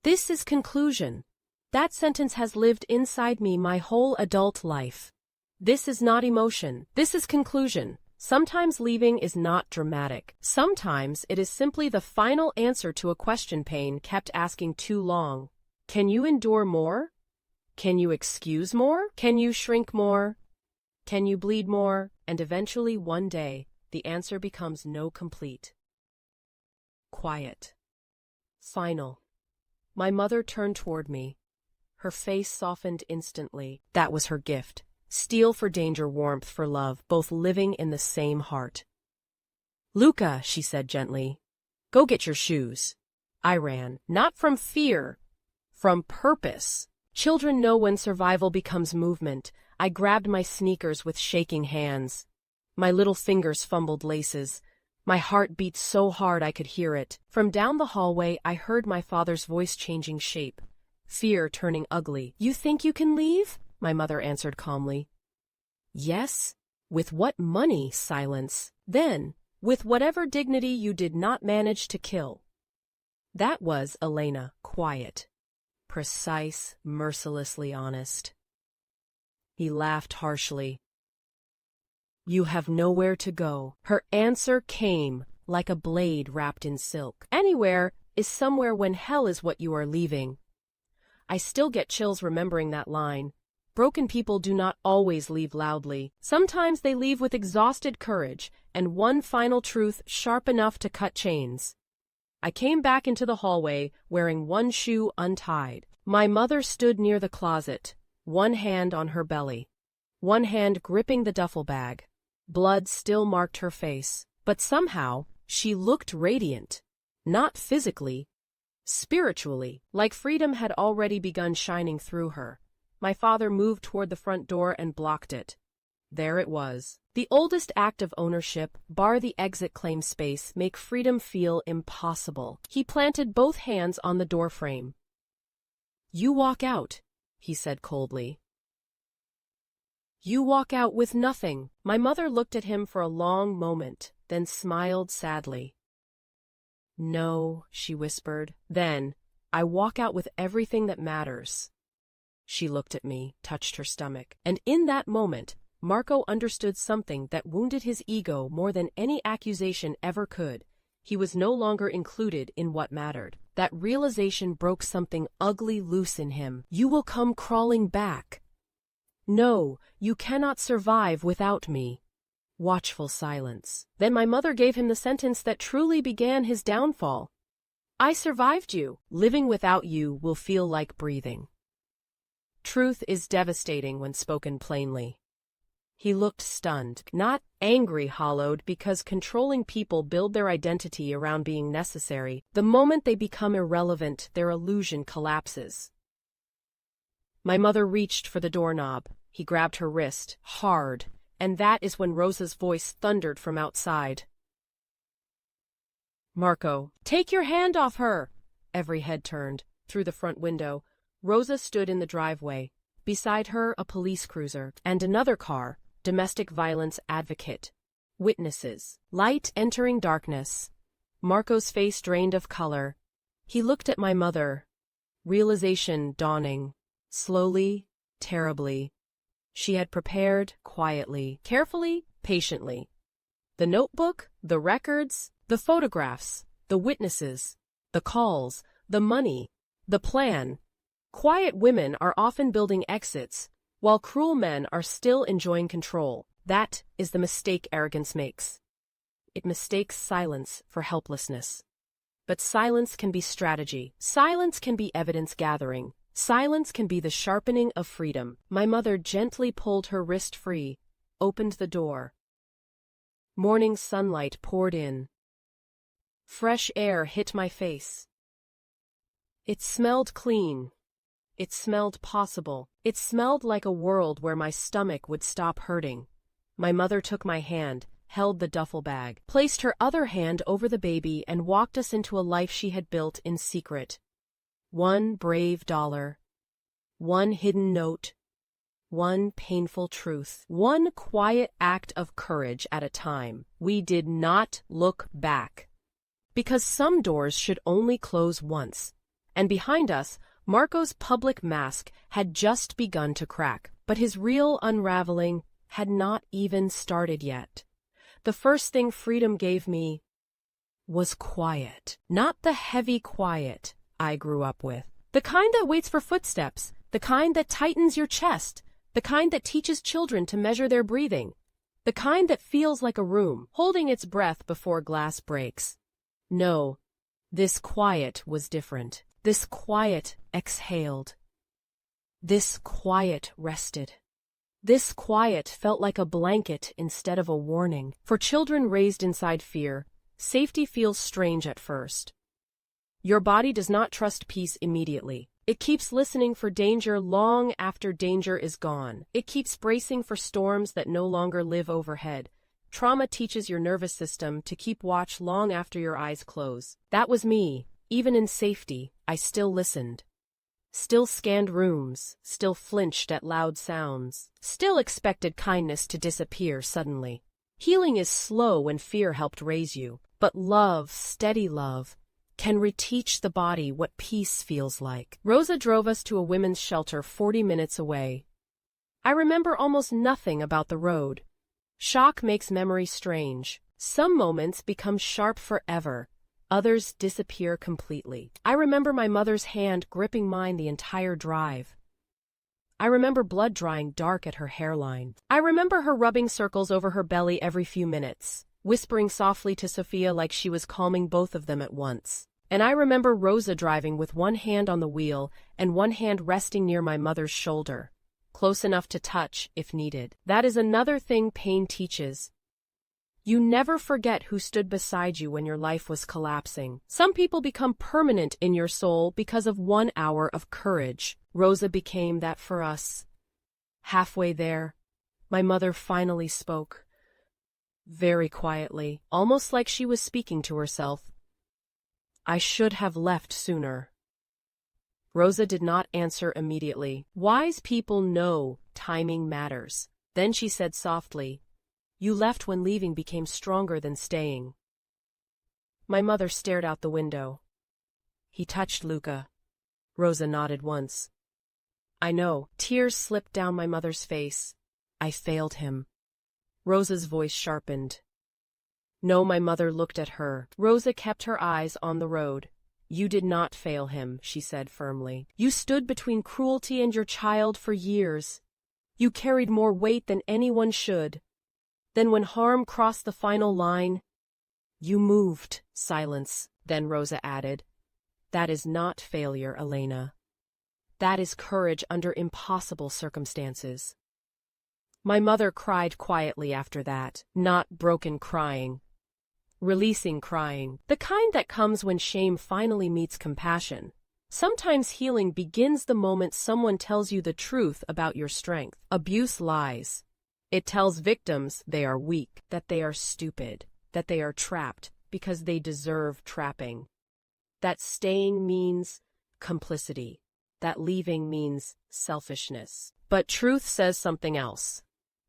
This is conclusion. That sentence has lived inside me my whole adult life. This is not emotion, this is conclusion. Sometimes leaving is not dramatic. Sometimes it is simply the final answer to a question pain kept asking too long. Can you endure more? Can you excuse more? Can you shrink more? Can you bleed more? And eventually one day, the answer becomes no complete. Quiet. Final. My mother turned toward me. Her face softened instantly. That was her gift. Steel for danger, warmth for love, both living in the same heart. Luca, she said gently, go get your shoes. I ran, not from fear, from purpose. Children know when survival becomes movement. I grabbed my sneakers with shaking hands. My little fingers fumbled laces. My heart beat so hard I could hear it. From down the hallway, I heard my father's voice changing shape. Fear turning ugly. You think you can leave? My mother answered calmly. Yes. With what money? Silence. Then, with whatever dignity you did not manage to kill. That was Elena, quiet. Precise, mercilessly honest. He laughed harshly. You have nowhere to go. Her answer came, like a blade wrapped in silk. Anywhere is somewhere when hell is what you are leaving. I still get chills remembering that line. Broken people do not always leave loudly. Sometimes they leave with exhausted courage and one final truth sharp enough to cut chains. I came back into the hallway, wearing one shoe untied. My mother stood near the closet, one hand on her belly, one hand gripping the duffel bag. Blood still marked her face, but somehow she looked radiant. Not physically, spiritually, like freedom had already begun shining through her. My father moved toward the front door and blocked it. There it was. The oldest act of ownership, bar the exit claim space, make freedom feel impossible. He planted both hands on the doorframe. You walk out, he said coldly. You walk out with nothing. My mother looked at him for a long moment, then smiled sadly. No, she whispered. Then, I walk out with everything that matters. She looked at me, touched her stomach, and in that moment, Marco understood something that wounded his ego more than any accusation ever could. He was no longer included in what mattered. That realization broke something ugly loose in him. You will come crawling back. No, you cannot survive without me. Watchful silence. Then my mother gave him the sentence that truly began his downfall. I survived you. Living without you will feel like breathing. Truth is devastating when spoken plainly. He looked stunned, not angry, hollowed, because controlling people build their identity around being necessary. The moment they become irrelevant, their illusion collapses. My mother reached for the doorknob. He grabbed her wrist, hard, and that is when Rosa's voice thundered from outside. Marco, take your hand off her! Every head turned. Through the front window, Rosa stood in the driveway. Beside her, a police cruiser, and another car, domestic violence advocate. Witnesses. Light entering darkness. Marco's face drained of color. He looked at my mother. Realization dawning. Slowly, terribly. She had prepared quietly, carefully, patiently. The notebook, the records, the photographs, the witnesses, the calls, the money, the plan. Quiet women are often building exits, while cruel men are still enjoying control. That is the mistake arrogance makes. It mistakes silence for helplessness. But silence can be strategy. Silence can be evidence gathering. Silence can be the sharpening of freedom. My mother gently pulled her wrist free, opened the door. Morning sunlight poured in. Fresh air hit my face. It smelled clean. It smelled possible. It smelled like a world where my stomach would stop hurting. My mother took my hand, held the duffel bag, placed her other hand over the baby, and walked us into a life she had built in secret. One brave dollar. One hidden note. one painful truth, one quiet act of courage at a time. We did not look back. Because some doors should only close once. And behind us, Marco's public mask had just begun to crack, but his real unraveling had not even started yet. The first thing freedom gave me was quiet. Not the heavy quiet I grew up with. The kind that waits for footsteps, the kind that tightens your chest, the kind that teaches children to measure their breathing, the kind that feels like a room, holding its breath before glass breaks. No, this quiet was different. This quiet exhaled. This quiet rested. This quiet felt like a blanket instead of a warning. For children raised inside fear, safety feels strange at first. Your body does not trust peace immediately. It keeps listening for danger long after danger is gone. It keeps bracing for storms that no longer live overhead. Trauma teaches your nervous system to keep watch long after your eyes close. That was me. Even in safety, I still listened. Still scanned rooms, still flinched at loud sounds, still expected kindness to disappear suddenly. Healing is slow when fear helped raise you, but love, steady love, can reteach the body what peace feels like. Rosa drove us to a women's shelter 40 minutes away. I remember almost nothing about the road. Shock makes memory strange. Some moments become sharp forever. Others disappear completely. I remember my mother's hand gripping mine the entire drive. I remember blood drying dark at her hairline. I remember her rubbing circles over her belly every few minutes, whispering softly to Sophia like she was calming both of them at once. And I remember Rosa driving with one hand on the wheel and one hand resting near my mother's shoulder, close enough to touch if needed. That is another thing pain teaches. You never forget who stood beside you when your life was collapsing. Some people become permanent in your soul because of 1 hour of courage. Rosa became that for us. Halfway there, my mother finally spoke. Very quietly, almost like she was speaking to herself. I should have left sooner. Rosa did not answer immediately. Wise people know timing matters. Then she said softly, "You left when leaving became stronger than staying." My mother stared out the window. "He touched Luca." Rosa nodded once. "I know." Tears slipped down my mother's face. "I failed him." Rosa's voice sharpened. No, my mother looked at her. Rosa kept her eyes on the road. "You did not fail him," she said firmly. "You stood between cruelty and your child for years. You carried more weight than anyone should. Then when harm crossed the final line, you moved." Silence. Then Rosa added, "That is not failure, Elena. That is courage under impossible circumstances." My mother cried quietly after that, not broken crying. Releasing crying, the kind that comes when shame finally meets compassion. Sometimes healing begins the moment someone tells you the truth about your strength. Abuse lies. It tells victims they are weak, that they are stupid, that they are trapped because they deserve trapping. That staying means complicity, that leaving means selfishness. But truth says something else.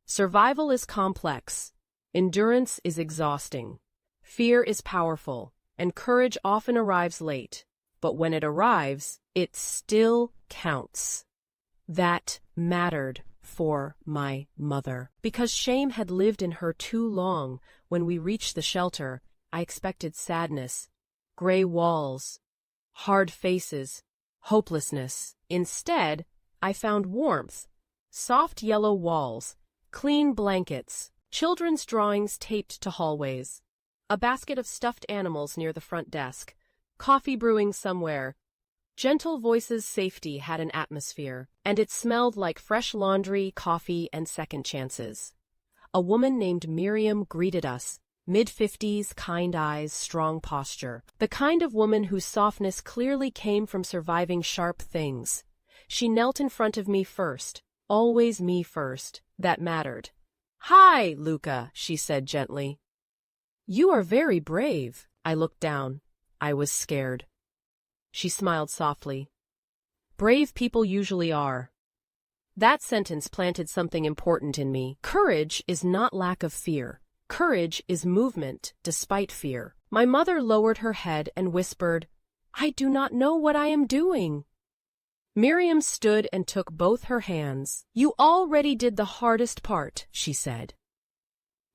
Survival is complex. Endurance is exhausting. Fear is powerful, and courage often arrives late. But when it arrives, it still counts. That mattered for my mother. Because shame had lived in her too long, when we reached the shelter, I expected sadness, gray walls, hard faces, hopelessness. Instead, I found warmth, soft yellow walls, clean blankets, children's drawings taped to hallways, a basket of stuffed animals near the front desk, coffee brewing somewhere. Gentle voices' safety had an atmosphere, and it smelled like fresh laundry, coffee, and second chances. A woman named Miriam greeted us, mid-50s, kind eyes, strong posture. The kind of woman whose softness clearly came from surviving sharp things. She knelt in front of me first, always me first. That mattered. "Hi, Luca," she said gently. "You are very brave." I looked down. I was scared. She smiled softly. "Brave people usually are." That sentence planted something important in me. Courage is not lack of fear. Courage is movement despite fear. My mother lowered her head and whispered, "I do not know what I am doing." Miriam stood and took both her hands. "You already did the hardest part," she said.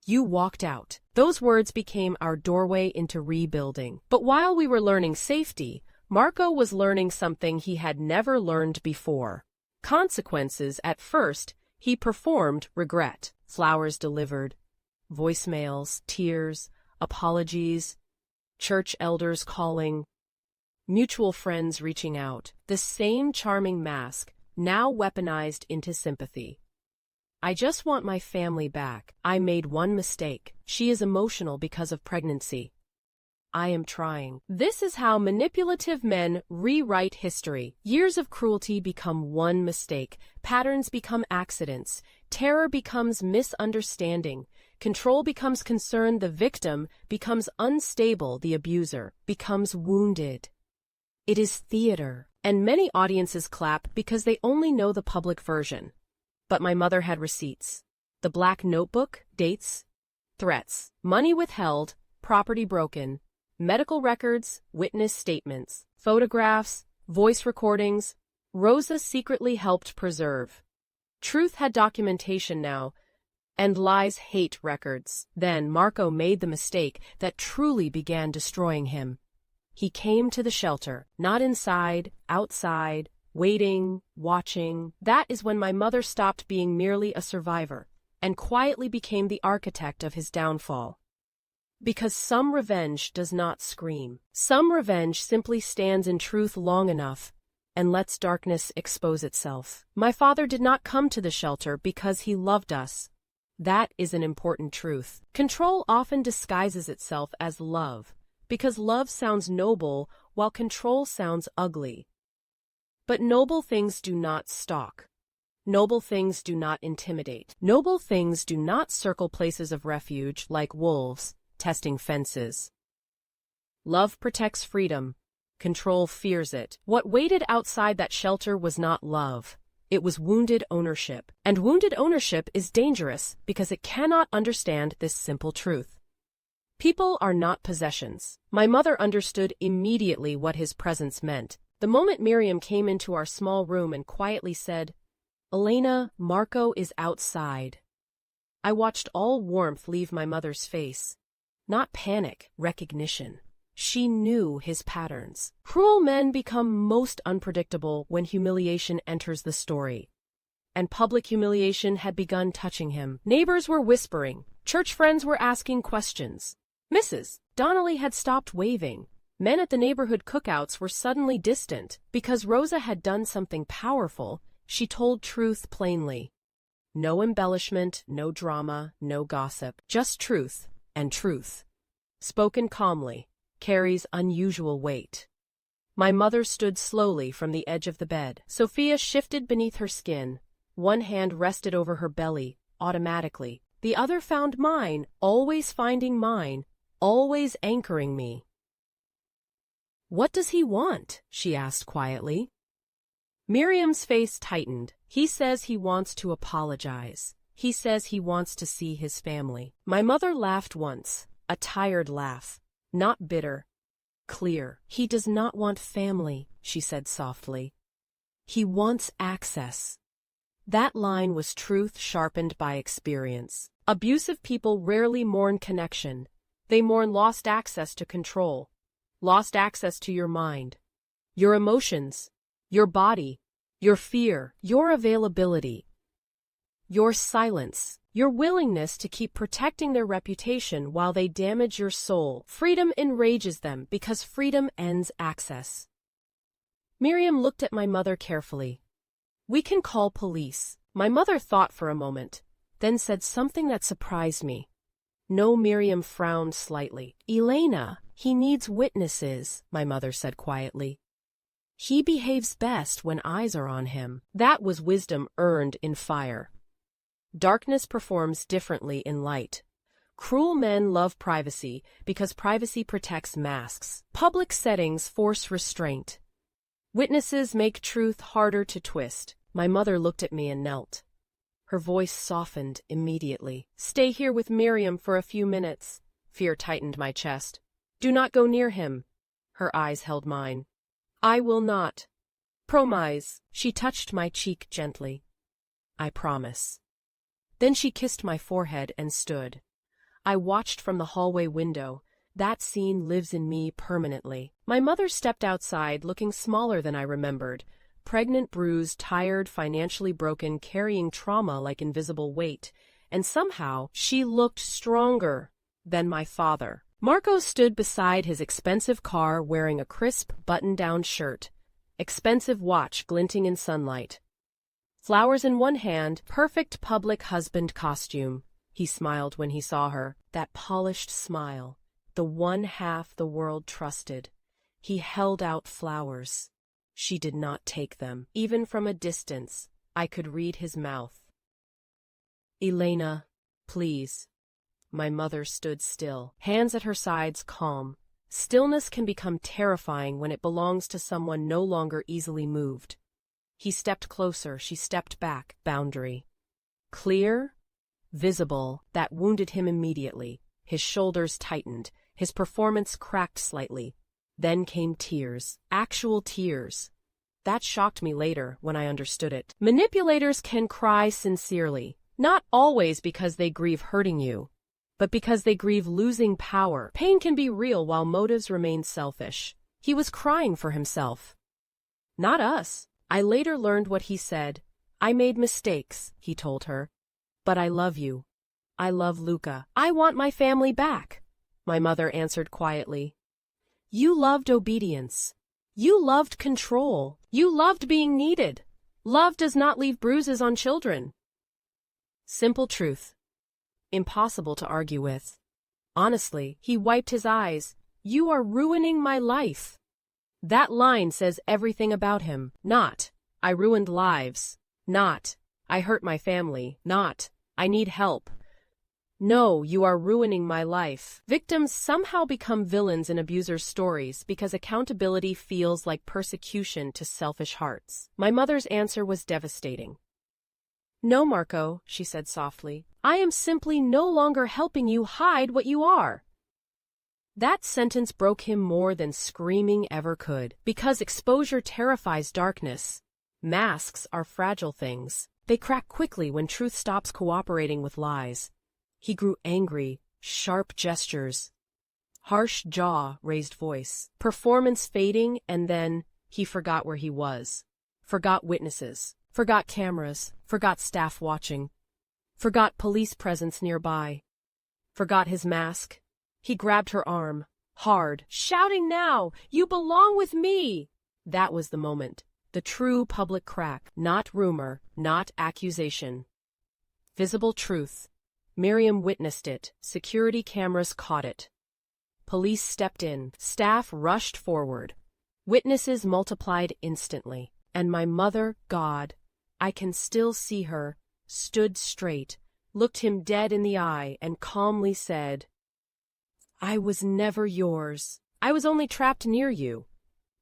"You walked out." Those words became our doorway into rebuilding. But while we were learning safety, Marco was learning something he had never learned before. Consequences. At first, he performed regret. Flowers delivered, voicemails, tears, apologies, church elders calling, mutual friends reaching out. The same charming mask, now weaponized into sympathy. "I just want my family back. I made one mistake. She is emotional because of pregnancy. I am trying." This is how manipulative men rewrite history. Years of cruelty become one mistake. Patterns become accidents. Terror becomes misunderstanding. Control becomes concern. The victim becomes unstable. The abuser becomes wounded. It is theater, and many audiences clap because they only know the public version. But my mother had receipts. The black notebook, dates, threats, money withheld, property broken, medical records, witness statements, photographs, voice recordings. Rosa secretly helped preserve. Truth had documentation now, and lies hate records. Then Marco made the mistake that truly began destroying him. He came to the shelter, not inside, outside, waiting, watching. That is when my mother stopped being merely a survivor and quietly became the architect of his downfall. Because some revenge does not scream. Some revenge simply stands in truth long enough and lets darkness expose itself. My father did not come to the shelter because he loved us. That is an important truth. Control often disguises itself as love, because love sounds noble while control sounds ugly. But noble things do not stalk. Noble things do not intimidate. Noble things do not circle places of refuge like wolves, testing fences. Love protects freedom. Control fears it. What waited outside that shelter was not love. It was wounded ownership. And wounded ownership is dangerous because it cannot understand this simple truth. People are not possessions. My mother understood immediately what his presence meant. The moment Miriam came into our small room and quietly said, "Elena, Marco is outside." I watched all warmth leave my mother's face. Not panic, recognition. She knew his patterns. Cruel men become most unpredictable when humiliation enters the story. And public humiliation had begun touching him. Neighbors were whispering. Church friends were asking questions. Mrs. Donnelly had stopped waving. Men at the neighborhood cookouts were suddenly distant. Because Rosa had done something powerful, she told truth plainly. No embellishment, no drama, no gossip. Just truth, and truth, spoken calmly, carries unusual weight. My mother stood slowly from the edge of the bed. Sophia shifted beneath her skin. One hand rested over her belly, automatically. The other found mine, always finding mine, always anchoring me. "What does he want?" she asked quietly. Miriam's face tightened. "He says he wants to apologize. He says he wants to see his family." My mother laughed once, a tired laugh, not bitter, clear. "He does not want family," she said softly. "He wants access." That line was truth sharpened by experience. Abusive people rarely mourn connection. They mourn lost access to control, lost access to your mind, your emotions, your body, your fear, your availability, your silence, your willingness to keep protecting their reputation while they damage your soul. Freedom enrages them because freedom ends access. Miriam looked at my mother carefully. "We can call police." My mother thought for a moment, then said something that surprised me. No, Miriam frowned slightly. "Elena, he needs witnesses," my mother said quietly. "He behaves best when eyes are on him." That was wisdom earned in fire. Darkness performs differently in light. Cruel men love privacy because privacy protects masks. Public settings force restraint. Witnesses make truth harder to twist. My mother looked at me and knelt. Her voice softened immediately. "Stay here with Miriam for a few minutes." Fear tightened my chest. "Do not go near him." Her eyes held mine. "I will not. Promise." She touched my cheek gently. "I promise." Then she kissed my forehead and stood. I watched from the hallway window. That scene lives in me permanently. My mother stepped outside, looking smaller than I remembered. Pregnant, bruised, tired, financially broken, carrying trauma like invisible weight. And somehow, she looked stronger than my father. Marco stood beside his expensive car wearing a crisp, button-down shirt. Expensive watch glinting in sunlight. Flowers in one hand, perfect public husband costume. He smiled when he saw her, that polished smile, the one half the world trusted. He held out flowers. She did not take them. Even from a distance, I could read his mouth. "Elena, please." My mother stood still, hands at her sides, calm. Stillness can become terrifying when it belongs to someone no longer easily moved. He stepped closer, she stepped back. Boundary. Clear, visible, that wounded him immediately. His shoulders tightened, his performance cracked slightly. Then came tears. Actual tears. That shocked me later when I understood it. Manipulators can cry sincerely, not always because they grieve hurting you, but because they grieve losing power. Pain can be real while motives remain selfish. He was crying for himself. Not us. I later learned what he said. "I made mistakes," he told her. "But I love you. I love Luca. I want my family back." My mother answered quietly. "You loved obedience. You loved control. You loved being needed. Love does not leave bruises on children." Simple truth. Impossible to argue with. Honestly, he wiped his eyes. "You are ruining my life." That line says everything about him. Not, "I ruined lives." Not, "I hurt my family." Not, "I need help." No, "you are ruining my life." Victims somehow become villains in abusers' stories because accountability feels like persecution to selfish hearts. My mother's answer was devastating. "No, Marco," she said softly. "I am simply no longer helping you hide what you are." That sentence broke him more than screaming ever could, because exposure terrifies darkness. Masks are fragile things. They crack quickly when truth stops cooperating with lies. He grew angry, sharp gestures, harsh jaw, raised voice, performance fading, and then he forgot where he was. Forgot witnesses, forgot cameras, forgot staff watching, forgot police presence nearby, forgot his mask. He grabbed her arm, hard, shouting now, "You belong with me!" That was the moment. The true public crack, not rumor, not accusation. Visible truth. Miriam witnessed it. Security cameras caught it. Police stepped in. Staff rushed forward. Witnesses multiplied instantly. And my mother, God, I can still see her, stood straight, looked him dead in the eye, and calmly said, "I was never yours. I was only trapped near you."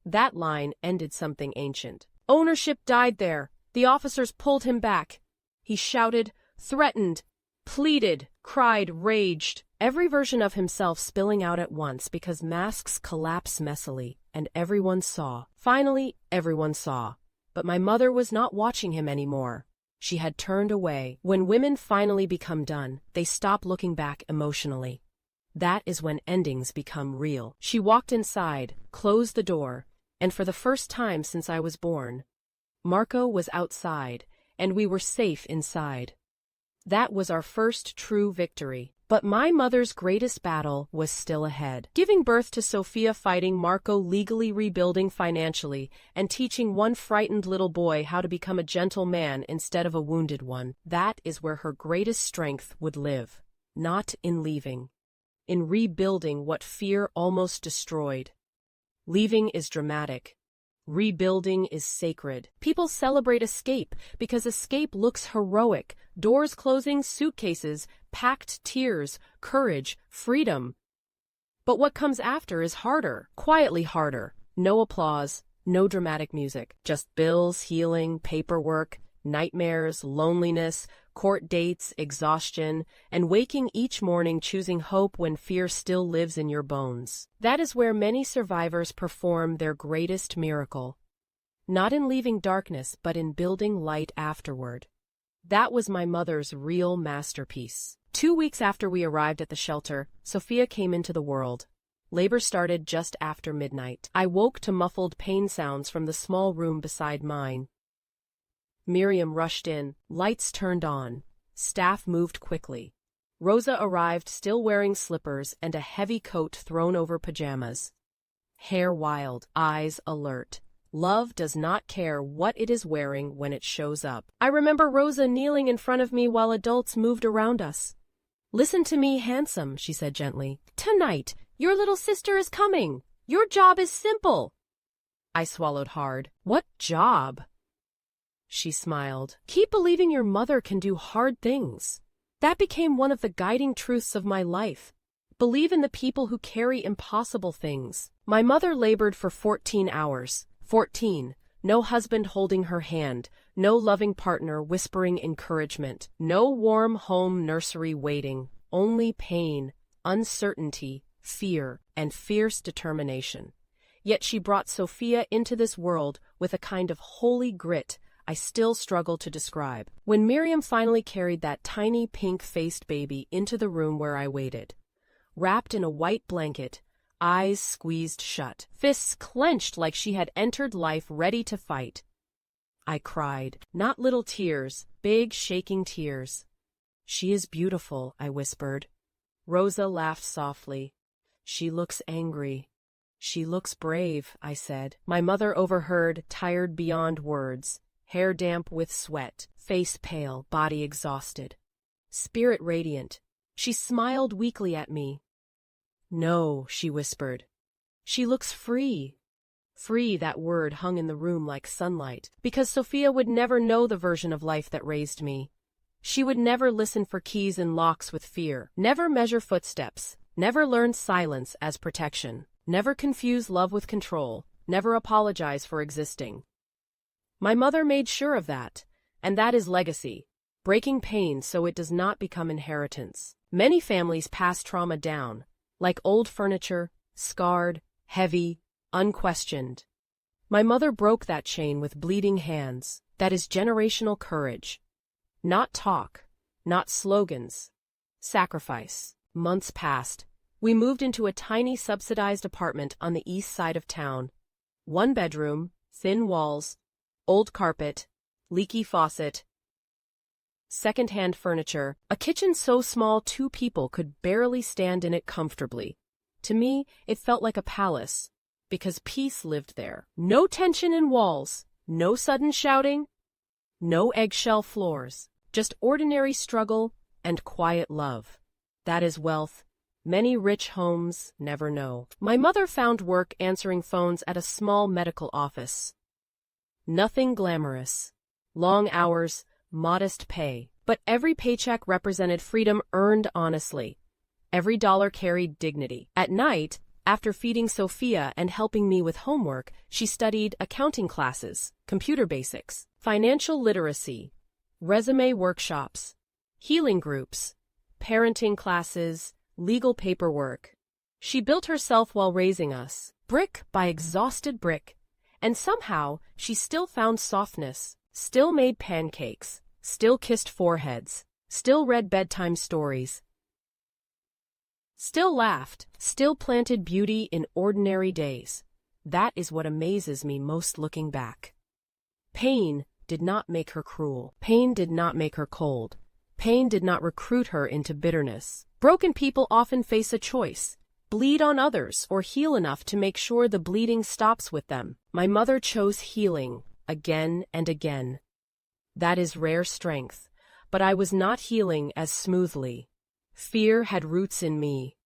That line ended something ancient. Ownership died there. The officers pulled him back. He shouted, threatened, pleaded, cried, raged, every version of himself spilling out at once because masks collapse messily, and everyone saw. Finally, everyone saw. But my mother was not watching him anymore. She had turned away. When women finally become done, they stop looking back emotionally. That is when endings become real. She walked inside, closed the door, and for the first time since I was born, Marco was outside, and we were safe inside. That was our first true victory. But my mother's greatest battle was still ahead. Giving birth to Sophia, fighting Marco, legally rebuilding financially, and teaching one frightened little boy how to become a gentle man instead of a wounded one. That is where her greatest strength would live. Not in leaving. In rebuilding what fear almost destroyed. Leaving is dramatic. Rebuilding is sacred. People celebrate escape because escape looks heroic. Doors closing, suitcases, packed tears, courage, freedom. But what comes after is harder, quietly harder. No applause, no dramatic music, just bills, healing, paperwork, nightmares, loneliness, court dates, exhaustion, and waking each morning choosing hope when fear still lives in your bones. That is where many survivors perform their greatest miracle. Not in leaving darkness, but in building light afterward. That was my mother's real masterpiece. 2 weeks after we arrived at the shelter, Sophia came into the world. Labor started just after midnight. I woke to muffled pain sounds from the small room beside mine. Miriam rushed in, lights turned on. Staff moved quickly. Rosa arrived still wearing slippers and a heavy coat thrown over pajamas. Hair wild, eyes alert. Love does not care what it is wearing when it shows up. I remember Rosa kneeling in front of me while adults moved around us. "Listen to me, handsome," she said gently. "Tonight, your little sister is coming. Your job is simple." I swallowed hard. "What job?" She smiled. "Keep believing your mother can do hard things." That became one of the guiding truths of my life. Believe in the people who carry impossible things. My mother labored for 14 hours. 14. No husband holding her hand, no loving partner whispering encouragement, no warm home nursery waiting, only pain, uncertainty, fear, and fierce determination. Yet she brought Sophia into this world with a kind of holy grit I still struggle to describe. When Miriam finally carried that tiny pink-faced baby into the room where I waited, wrapped in a white blanket, eyes squeezed shut, fists clenched like she had entered life ready to fight, I cried. Not little tears, big, shaking tears. "She is beautiful," I whispered. Rosa laughed softly. "She looks angry." "She looks brave," I said. My mother overheard, tired beyond words, hair damp with sweat, face pale, body exhausted, spirit radiant. She smiled weakly at me. "No," she whispered. "She looks free." Free, that word hung in the room like sunlight, because Sophia would never know the version of life that raised me. She would never listen for keys and locks with fear, never measure footsteps, never learn silence as protection, never confuse love with control, never apologize for existing. My mother made sure of that, and that is legacy, breaking pain so it does not become inheritance. Many families pass trauma down, like old furniture, scarred, heavy, unquestioned. My mother broke that chain with bleeding hands. That is generational courage. Not talk, not slogans. Sacrifice. Months passed. We moved into a tiny subsidized apartment on the east side of town. 1 bedroom, thin walls, old carpet, leaky faucet, second-hand furniture, a kitchen so small 2 people could barely stand in it comfortably. To me, it felt like a palace, because peace lived there. No tension in walls, no sudden shouting, no eggshell floors, just ordinary struggle and quiet love. That is wealth. Many rich homes never know. My mother found work answering phones at a small medical office. Nothing glamorous. Long hours, modest pay. But every paycheck represented freedom earned honestly. Every dollar carried dignity. At night, after feeding Sophia and helping me with homework, she studied accounting classes, computer basics, financial literacy, resume workshops, healing groups, parenting classes, legal paperwork. She built herself while raising us, brick by exhausted brick, and somehow she still found softness, still made pancakes, still kissed foreheads, still read bedtime stories, still laughed, still planted beauty in ordinary days. That is what amazes me most looking back. Pain did not make her cruel. Pain did not make her cold. Pain did not recruit her into bitterness. Broken people often face a choice: bleed on others or heal enough to make sure the bleeding stops with them. My mother chose healing again and again. That is rare strength, but I was not healing as smoothly. Fear had roots in me,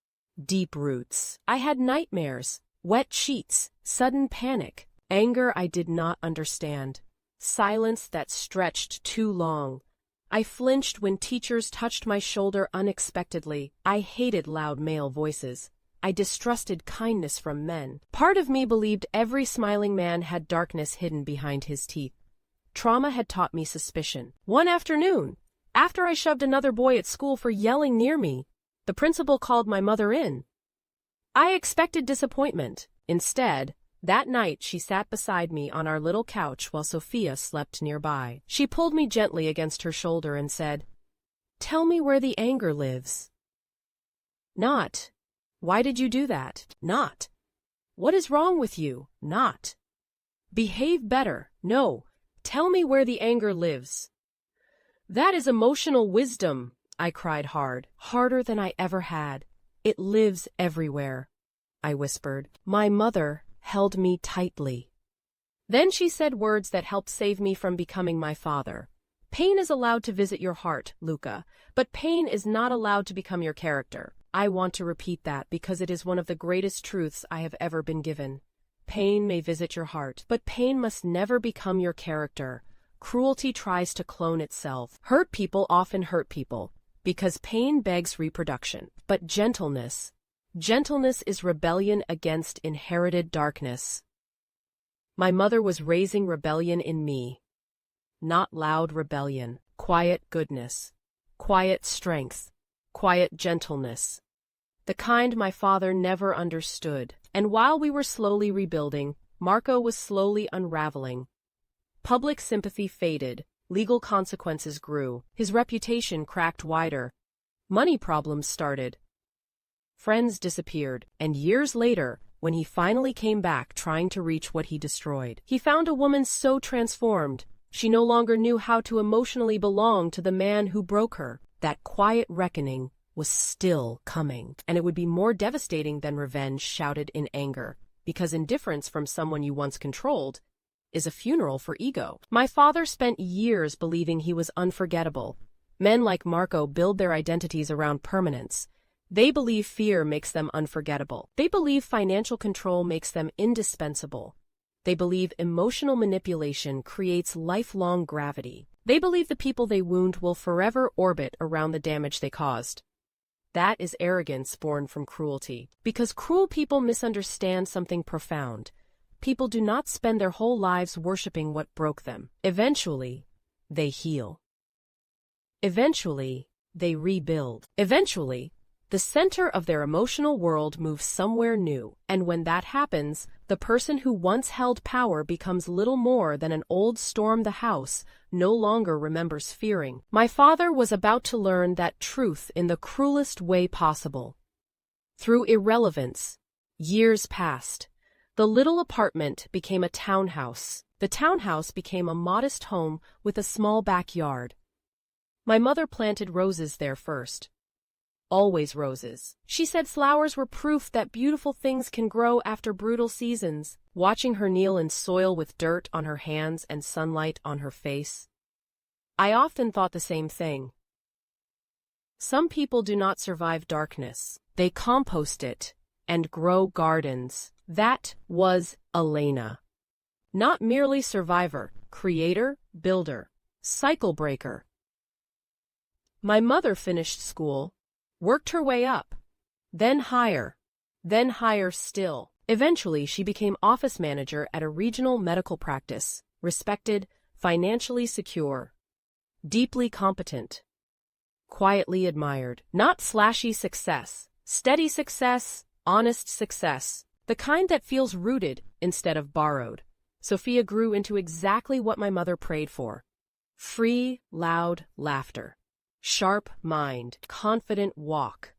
deep roots. I had nightmares, wet sheets, sudden panic, anger I did not understand, silence that stretched too long. I flinched when teachers touched my shoulder unexpectedly. I hated loud male voices. I distrusted kindness from men. Part of me believed every smiling man had darkness hidden behind his teeth. Trauma had taught me suspicion. One afternoon, after I shoved another boy at school for yelling near me, the principal called my mother in. I expected disappointment. Instead, that night she sat beside me on our little couch while Sophia slept nearby. She pulled me gently against her shoulder and said, "Tell me where the anger lives." Not, "Why did you do that?" Not, "What is wrong with you?" Not, "Behave better." No, "Tell me where the anger lives." "That is emotional wisdom," I cried harder than I ever had. "It lives everywhere," I whispered. My mother held me tightly. Then she said words that helped save me from becoming my father. "Pain is allowed to visit your heart, Luca, but pain is not allowed to become your character." I want to repeat that because it is one of the greatest truths I have ever been given. Pain may visit your heart, but pain must never become your character. Cruelty tries to clone itself. Hurt people often hurt people, because pain begs reproduction. But gentleness is rebellion against inherited darkness. My mother was raising rebellion in me. Not loud rebellion, quiet goodness, quiet strength, quiet gentleness. The kind my father never understood. And while we were slowly rebuilding, Marco was slowly unraveling. Public sympathy faded, legal consequences grew, his reputation cracked wider. Money problems started. Friends disappeared, and years later, when he finally came back trying to reach what he destroyed, he found a woman so transformed, she no longer knew how to emotionally belong to the man who broke her. That quiet reckoning was still coming, and it would be more devastating than revenge shouted in anger, because indifference from someone you once controlled is a funeral for ego. My father spent years believing he was unforgettable. Men like Marco build their identities around permanence. They believe fear makes them unforgettable. They believe financial control makes them indispensable. They believe emotional manipulation creates lifelong gravity. They believe the people they wound will forever orbit around the damage they caused. That is arrogance born from cruelty. Because cruel people misunderstand something profound. People do not spend their whole lives worshiping what broke them. Eventually, they heal. Eventually, they rebuild. Eventually, the center of their emotional world moves somewhere new, and when that happens, the person who once held power becomes little more than an old storm the house no longer remembers fearing. My father was about to learn that truth in the cruelest way possible. Through irrelevance, years passed. The little apartment became a townhouse. The townhouse became a modest home with a small backyard. My mother planted roses there first. Always roses. She said flowers were proof that beautiful things can grow after brutal seasons. Watching her kneel in soil with dirt on her hands and sunlight on her face, I often thought the same thing. Some people do not survive darkness. They compost it and grow gardens. That was Elena. Not merely survivor, creator, builder, cycle breaker. My mother finished school, worked her way up, then higher still. Eventually, she became office manager at a regional medical practice, respected, financially secure, deeply competent, quietly admired. Not flashy success, steady success, honest success, the kind that feels rooted instead of borrowed. Sophia grew into exactly what my mother prayed for. Free, loud laughter. Sharp mind, confident walk,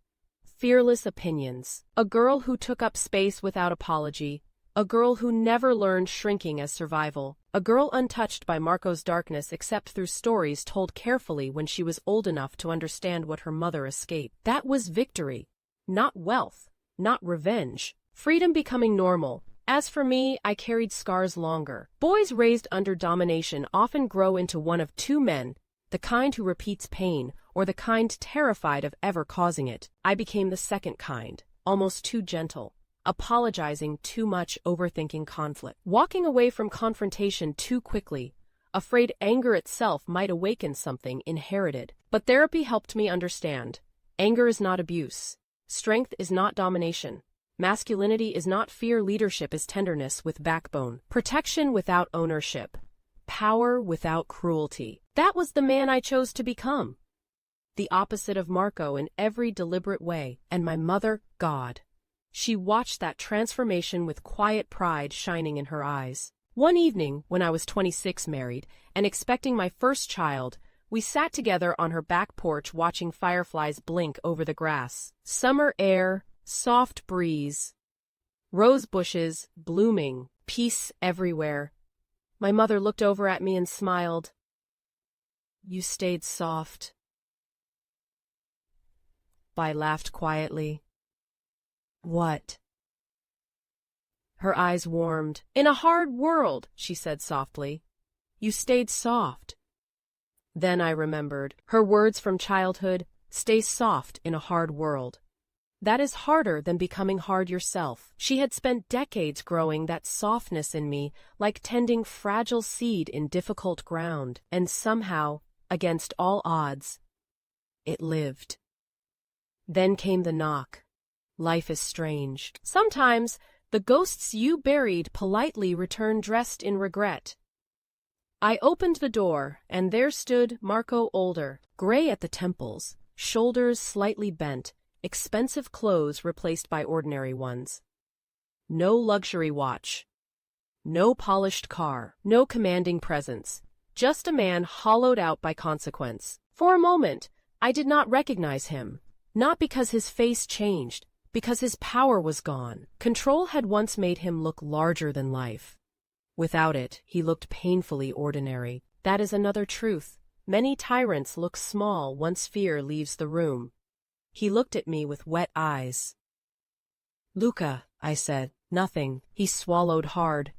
fearless opinions, a girl who took up space without apology, a girl who never learned shrinking as survival, a girl untouched by Marco's darkness except through stories told carefully when she was old enough to understand what her mother escaped. That was victory, not wealth, not revenge, freedom becoming normal. As for me, I carried scars longer. Boys raised under domination often grow into one of two men, the kind who repeats pain, or the kind terrified of ever causing it. I became the second kind, almost too gentle, apologizing too much, overthinking conflict, walking away from confrontation too quickly, afraid anger itself might awaken something inherited. But therapy helped me understand. Anger is not abuse. Strength is not domination. Masculinity is not fear. Leadership is tenderness with backbone. Protection without ownership. Power without cruelty. That was the man I chose to become. The opposite of Marco in every deliberate way, and my mother, God. She watched that transformation with quiet pride shining in her eyes. One evening, when I was 26 married, and expecting my first child, we sat together on her back porch watching fireflies blink over the grass. Summer air, soft breeze, rose bushes blooming, peace everywhere. My mother looked over at me and smiled. "You stayed soft." I laughed quietly. "What?" Her eyes warmed. "In a hard world," she said softly, "you stayed soft." Then I remembered her words from childhood, "Stay soft in a hard world." That is harder than becoming hard yourself. She had spent decades growing that softness in me, like tending fragile seed in difficult ground, and somehow, against all odds, it lived. Then came the knock. Life is strange. Sometimes, the ghosts you buried politely return dressed in regret. I opened the door, and there stood Marco older, gray at the temples, shoulders slightly bent, expensive clothes replaced by ordinary ones. No luxury watch. No polished car. No commanding presence. Just a man hollowed out by consequence. For a moment, I did not recognize him. Not because his face changed, because his power was gone. Control had once made him look larger than life. Without it, he looked painfully ordinary. That is another truth. Many tyrants look small once fear leaves the room. He looked at me with wet eyes. "Luca," I said. "Nothing." He swallowed hard.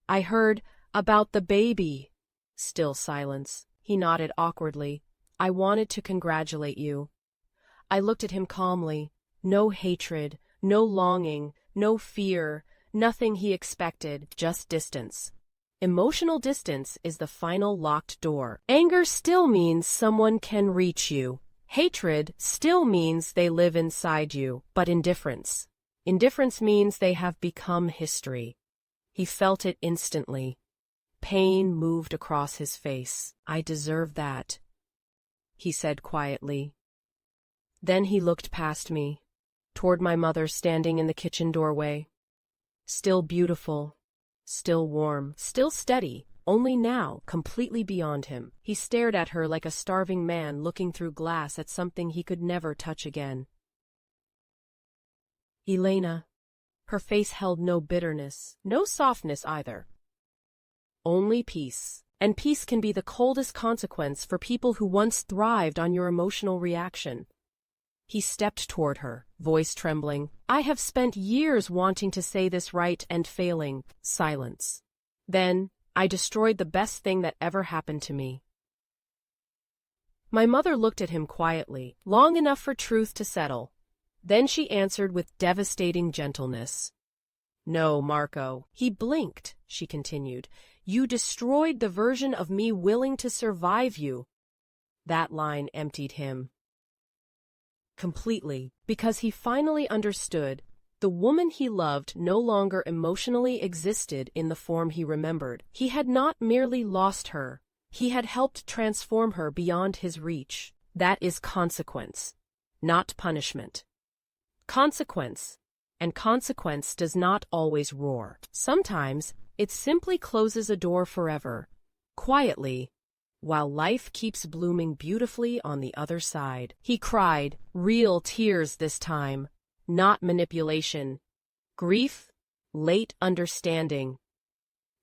"I heard about the baby." Still silence. He nodded awkwardly. "I wanted to congratulate you." I looked at him calmly. No hatred, no longing, no fear, nothing he expected, just distance. Emotional distance is the final locked door. Anger still means someone can reach you. Hatred still means they live inside you, but indifference. Indifference means they have become history. He felt it instantly. Pain moved across his face. "I deserve that," he said quietly. Then he looked past me, toward my mother standing in the kitchen doorway. Still beautiful, still warm, still steady, only now completely beyond him. He stared at her like a starving man looking through glass at something he could never touch again. Elena. Her face held no bitterness, no softness either. Only peace. And peace can be the coldest consequence for people who once thrived on your emotional reaction. He stepped toward her, voice trembling. "I have spent years wanting to say this right and failing." Silence. "Then, I destroyed the best thing that ever happened to me." My mother looked at him quietly, long enough for truth to settle. Then she answered with devastating gentleness. "No, Marco." He blinked, she continued. "You destroyed the version of me willing to survive you." That line emptied him. Completely, because he finally understood the woman he loved no longer emotionally existed in the form he remembered. He had not merely lost her, he had helped transform her beyond his reach. That is consequence, not punishment. Consequence, and consequence does not always roar. Sometimes it simply closes a door forever, quietly, while life keeps blooming beautifully on the other side. He cried, real tears this time, not manipulation. Grief, late understanding,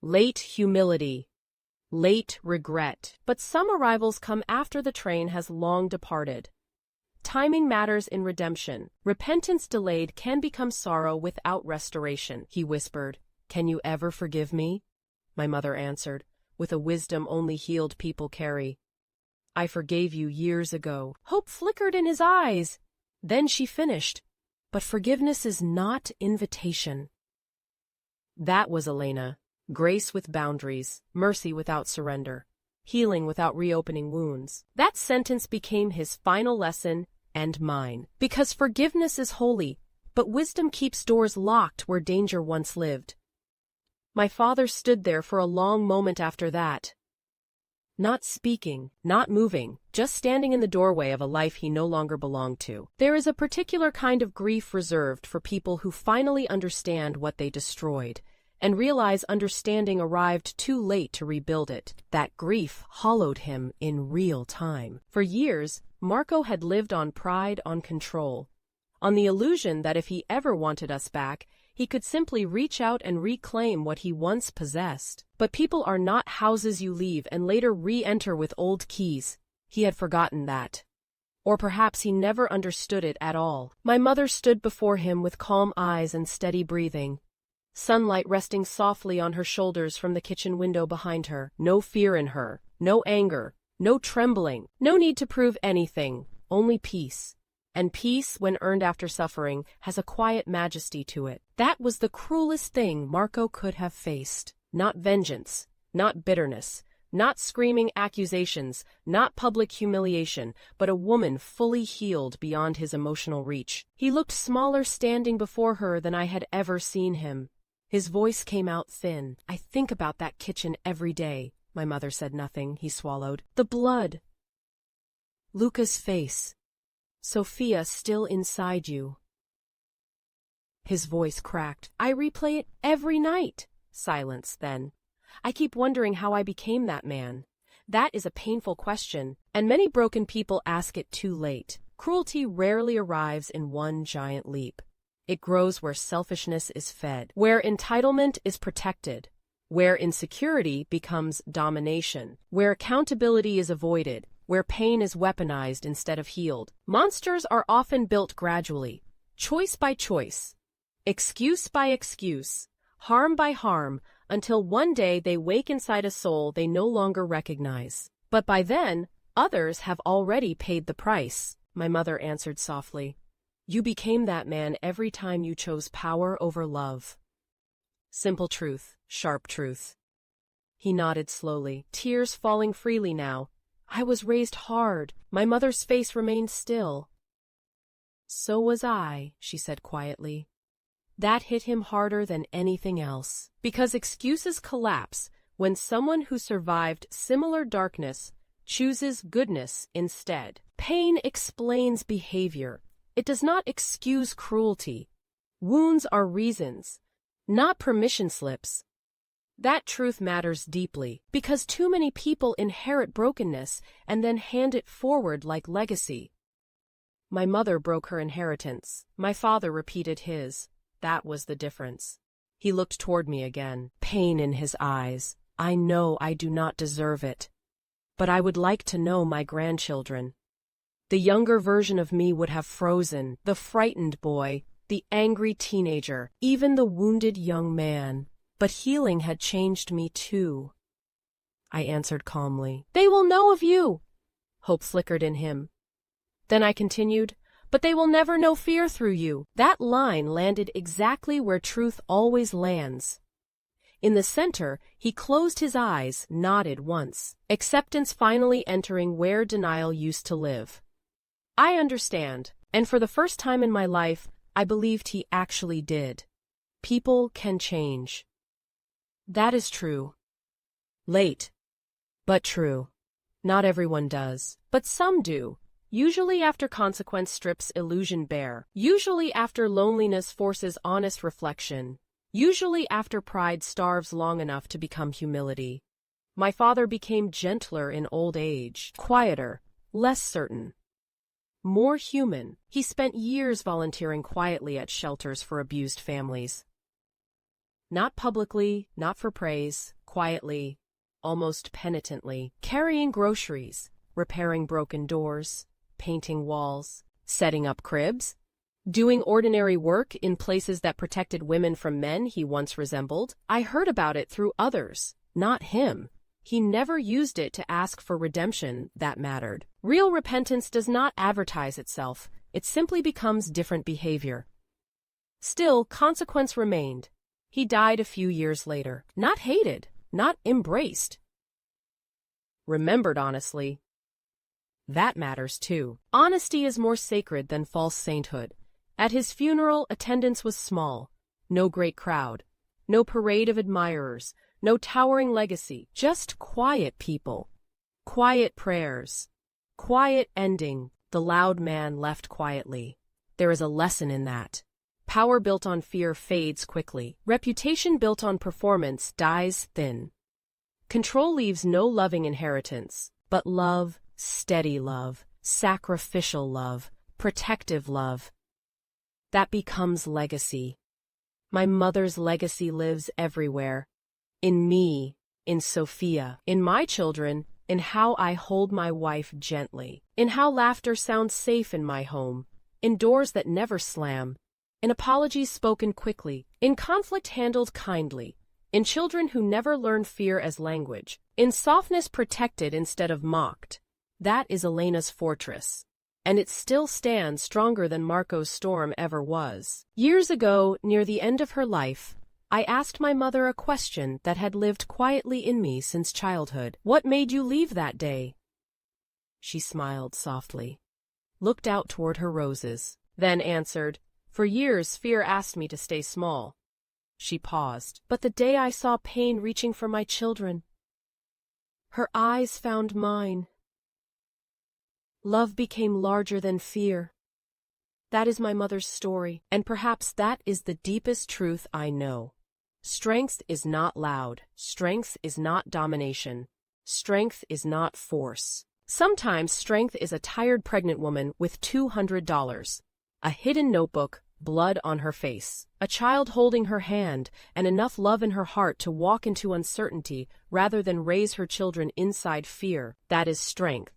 late humility, late regret. But some arrivals come after the train has long departed. Timing matters in redemption. Repentance delayed can become sorrow without restoration. He whispered, "Can you ever forgive me?" My mother answered, with a wisdom only healed people carry. "I forgave you years ago." Hope flickered in his eyes. Then she finished, "But forgiveness is not invitation." That was Elena. Grace with boundaries, mercy without surrender, healing without reopening wounds. That sentence became his final lesson and mine. Because forgiveness is holy, but wisdom keeps doors locked where danger once lived. My father stood there for a long moment after that, Not speaking, not moving, just standing in the doorway of a life he no longer belonged to. There is a particular kind of grief reserved for people who finally understand what they destroyed, and realize understanding arrived too late to rebuild it. That grief hollowed him in real time. For years, Marco had lived on pride, on control, on the illusion that if he ever wanted us back, he could simply reach out and reclaim what he once possessed. But people are not houses you leave and later re-enter with old keys. He had forgotten that. Or perhaps he never understood it at all. My mother stood before him with calm eyes and steady breathing, sunlight resting softly on her shoulders from the kitchen window behind her. No fear in her, no anger, no trembling, no need to prove anything, only peace. And peace, when earned after suffering, has a quiet majesty to it. That was the cruelest thing Marco could have faced. Not vengeance, not bitterness, not screaming accusations, not public humiliation, but a woman fully healed beyond his emotional reach. He looked smaller standing before her than I had ever seen him. His voice came out thin. "I think about that kitchen every day." My mother said nothing. He swallowed. "The blood. Luca's face. Sophia still inside you." His voice cracked. "I replay it every night." Silence, then. "I keep wondering how I became that man. That is a painful question, and many broken people ask it too late. Cruelty rarely arrives in one giant leap. It grows where selfishness is fed, where entitlement is protected, where insecurity becomes domination, where accountability is avoided, where pain is weaponized instead of healed. Monsters are often built gradually, choice by choice, excuse by excuse, harm by harm, until one day they wake inside a soul they no longer recognize. But by then, others have already paid the price." My mother answered softly. "You became that man every time you chose power over love." Simple truth, sharp truth. He nodded slowly, tears falling freely now. "I was raised hard." My mother's face remained still. "So was I," she said quietly. That hit him harder than anything else. Because excuses collapse when someone who survived similar darkness chooses goodness instead. Pain explains behavior. It does not excuse cruelty. Wounds are reasons, not permission slips. That truth matters deeply, because too many people inherit brokenness and then hand it forward like legacy. My mother broke her inheritance. My father repeated his. That was the difference. He looked toward me again, pain in his eyes. "I know I do not deserve it. But I would like to know my grandchildren." The younger version of me would have frozen, the frightened boy, the angry teenager, even the wounded young man. But healing had changed me too. I answered calmly. "They will know of you." Hope flickered in him. Then I continued, "But they will never know fear through you." That line landed exactly where truth always lands. In the center, he closed his eyes, nodded once, acceptance finally entering where denial used to live. I understand, and for the first time in my life, I believed he actually did. People can change. That is true. Late, but true. Not everyone does, but some do. Usually after consequence strips illusion bare. Usually after loneliness forces honest reflection. Usually after pride starves long enough to become humility. My father became gentler in old age, quieter, less certain. More human. He spent years volunteering quietly at shelters for abused families. Not publicly, not for praise, quietly, almost penitently, carrying groceries, repairing broken doors, painting walls, setting up cribs, doing ordinary work in places that protected women from men he once resembled. I heard about it through others, not him. He never used it to ask for redemption that mattered. Real repentance does not advertise itself. It simply becomes different behavior. Still, consequence remained. He died a few years later. Not hated, not embraced. Remembered honestly. That matters too. Honesty is more sacred than false sainthood. At his funeral, attendance was small. No great crowd. No parade of admirers. No towering legacy. Just quiet people. Quiet prayers. Quiet ending. The loud man left quietly. There is a lesson in that. Power built on fear fades quickly. Reputation built on performance dies thin. Control leaves no loving inheritance, but love, steady love, sacrificial love, protective love. That becomes legacy. My mother's legacy lives everywhere. In me, in Sophia, in my children, in how I hold my wife gently, in how laughter sounds safe in my home, in doors that never slam, in apologies spoken quickly, in conflict handled kindly, in children who never learn fear as language, in softness protected instead of mocked. That is Elena's fortress. And it still stands stronger than Marco's storm ever was. Years ago, near the end of her life, I asked my mother a question that had lived quietly in me since childhood. What made you leave that day? She smiled softly, looked out toward her roses, then answered, For years fear asked me to stay small. She paused. But the day I saw pain reaching for my children, her eyes found mine. Love became larger than fear. That is my mother's story, and perhaps that is the deepest truth I know. Strength is not loud. Strength is not domination. Strength is not force. Sometimes strength is a tired pregnant woman with $200, a hidden notebook, blood on her face, a child holding her hand, and enough love in her heart to walk into uncertainty rather than raise her children inside fear. That is strength.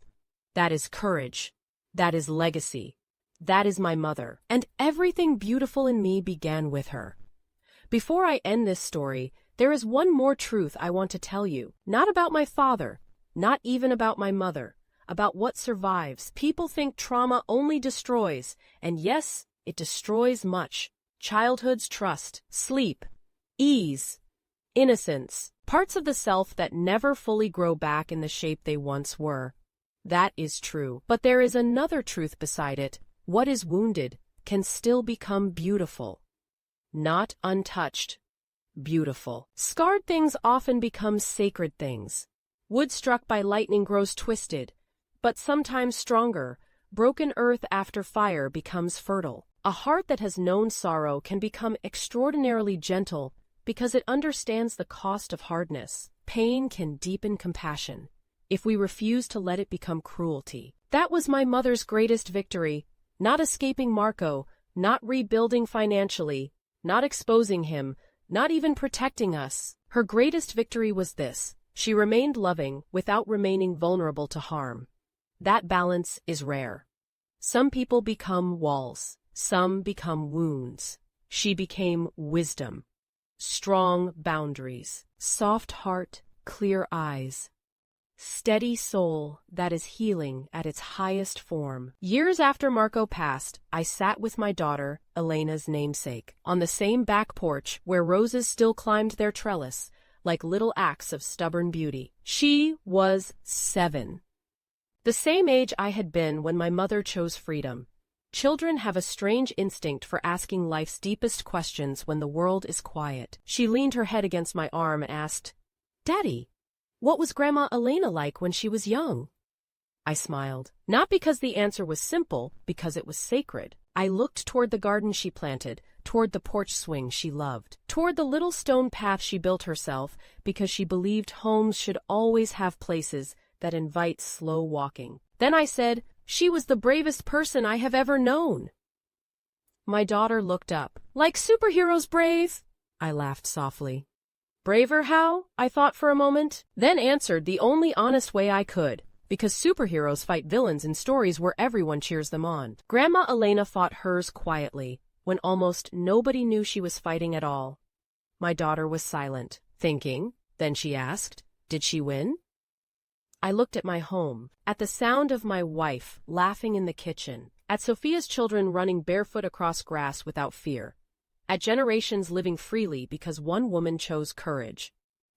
That is courage. That is legacy. That is my mother. And everything beautiful in me began with her. Before I end this story, there is one more truth I want to tell you. Not about my father, not even about my mother, about what survives. People think trauma only destroys, and yes, it destroys much. Childhood's trust, sleep, ease, innocence, parts of the self that never fully grow back in the shape they once were. That is true. But there is another truth beside it. What is wounded can still become beautiful. Not untouched. Beautiful. Scarred things often become sacred things. Wood struck by lightning grows twisted, but sometimes stronger. Broken earth after fire becomes fertile. A heart that has known sorrow can become extraordinarily gentle because it understands the cost of hardness. Pain can deepen compassion if we refuse to let it become cruelty. That was my mother's greatest victory, not escaping Marco, not rebuilding financially, not exposing him, not even protecting us. Her greatest victory was this: she remained loving without remaining vulnerable to harm. That balance is rare. Some people become walls, some become wounds. She became wisdom, strong boundaries, soft heart, clear eyes. Steady soul that is healing at its highest form. Years after Marco passed, I sat with my daughter, Elena's namesake, on the same back porch where roses still climbed their trellis, like little acts of stubborn beauty. She was 7. The same age I had been when my mother chose freedom. Children have a strange instinct for asking life's deepest questions when the world is quiet. She leaned her head against my arm and asked, "Daddy, what was Grandma Elena like when she was young?" I smiled, not because the answer was simple, because it was sacred. I looked toward the garden she planted, toward the porch swing she loved, toward the little stone path she built herself because she believed homes should always have places that invite slow walking. Then I said, "She was the bravest person I have ever known." My daughter looked up. "Like superheroes brave?" I laughed softly. "Braver how?" I thought for a moment, then answered the only honest way I could, because superheroes fight villains in stories where everyone cheers them on. Grandma Elena fought hers quietly, when almost nobody knew she was fighting at all. My daughter was silent, thinking. Then she asked, "Did she win?" I looked at my home, at the sound of my wife laughing in the kitchen, at Sophia's children running barefoot across grass without fear, at generations living freely because one woman chose courage.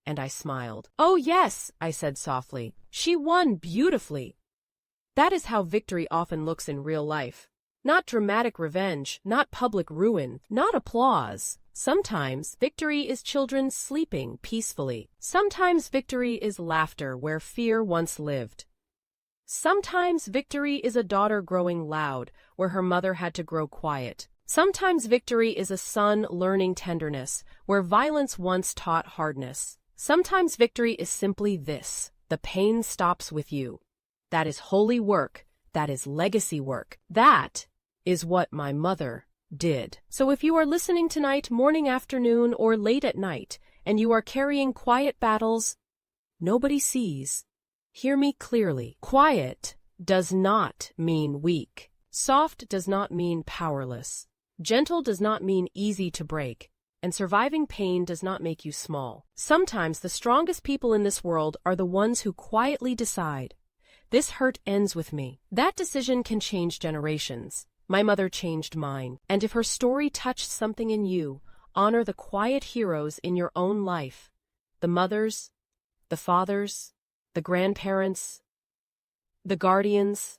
And I smiled. "Oh yes," I said softly, "she won beautifully." That is how victory often looks in real life. Not dramatic revenge, not public ruin, not applause. Sometimes victory is children sleeping peacefully. Sometimes victory is laughter where fear once lived. Sometimes victory is a daughter growing loud where her mother had to grow quiet. Sometimes victory is a son learning tenderness where violence once taught hardness. Sometimes victory is simply this: the pain stops with you. That is holy work. That is legacy work. That is what my mother did. So if you are listening tonight, morning, afternoon, or late at night, and you are carrying quiet battles nobody sees, hear me clearly. Quiet does not mean weak. Soft does not mean powerless. Gentle does not mean easy to break. And surviving pain does not make you small. Sometimes the strongest people in this world are the ones who quietly decide, this hurt ends with me. That decision can change generations. My mother changed mine. And if her story touched something in you, honor the quiet heroes in your own life. The mothers, the fathers, the grandparents, the guardians,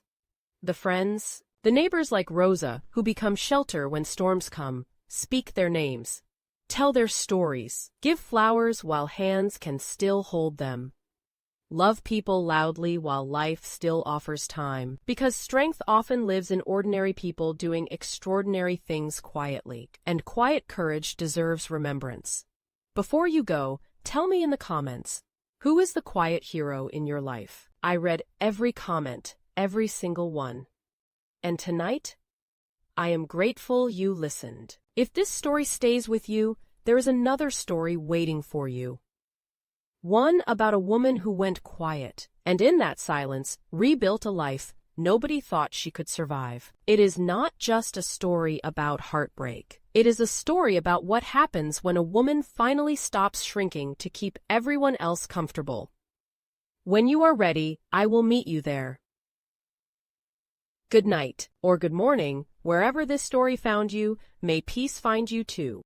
the friends, the neighbors like Rosa who become shelter when storms come. Speak their names. Tell their stories. Give flowers while hands can still hold them. Love people loudly while life still offers time, because strength often lives in ordinary people doing extraordinary things quietly, and quiet courage deserves remembrance. Before you go, tell me in the comments, who is the quiet hero in your life? I read every comment, every single one. And tonight, I am grateful you listened. If this story stays with you, there is another story waiting for you. One about a woman who went quiet, and in that silence, rebuilt a life nobody thought she could survive. It is not just a story about heartbreak. It is a story about what happens when a woman finally stops shrinking to keep everyone else comfortable. When you are ready, I will meet you there. Good night, or good morning, wherever this story found you, may peace find you too.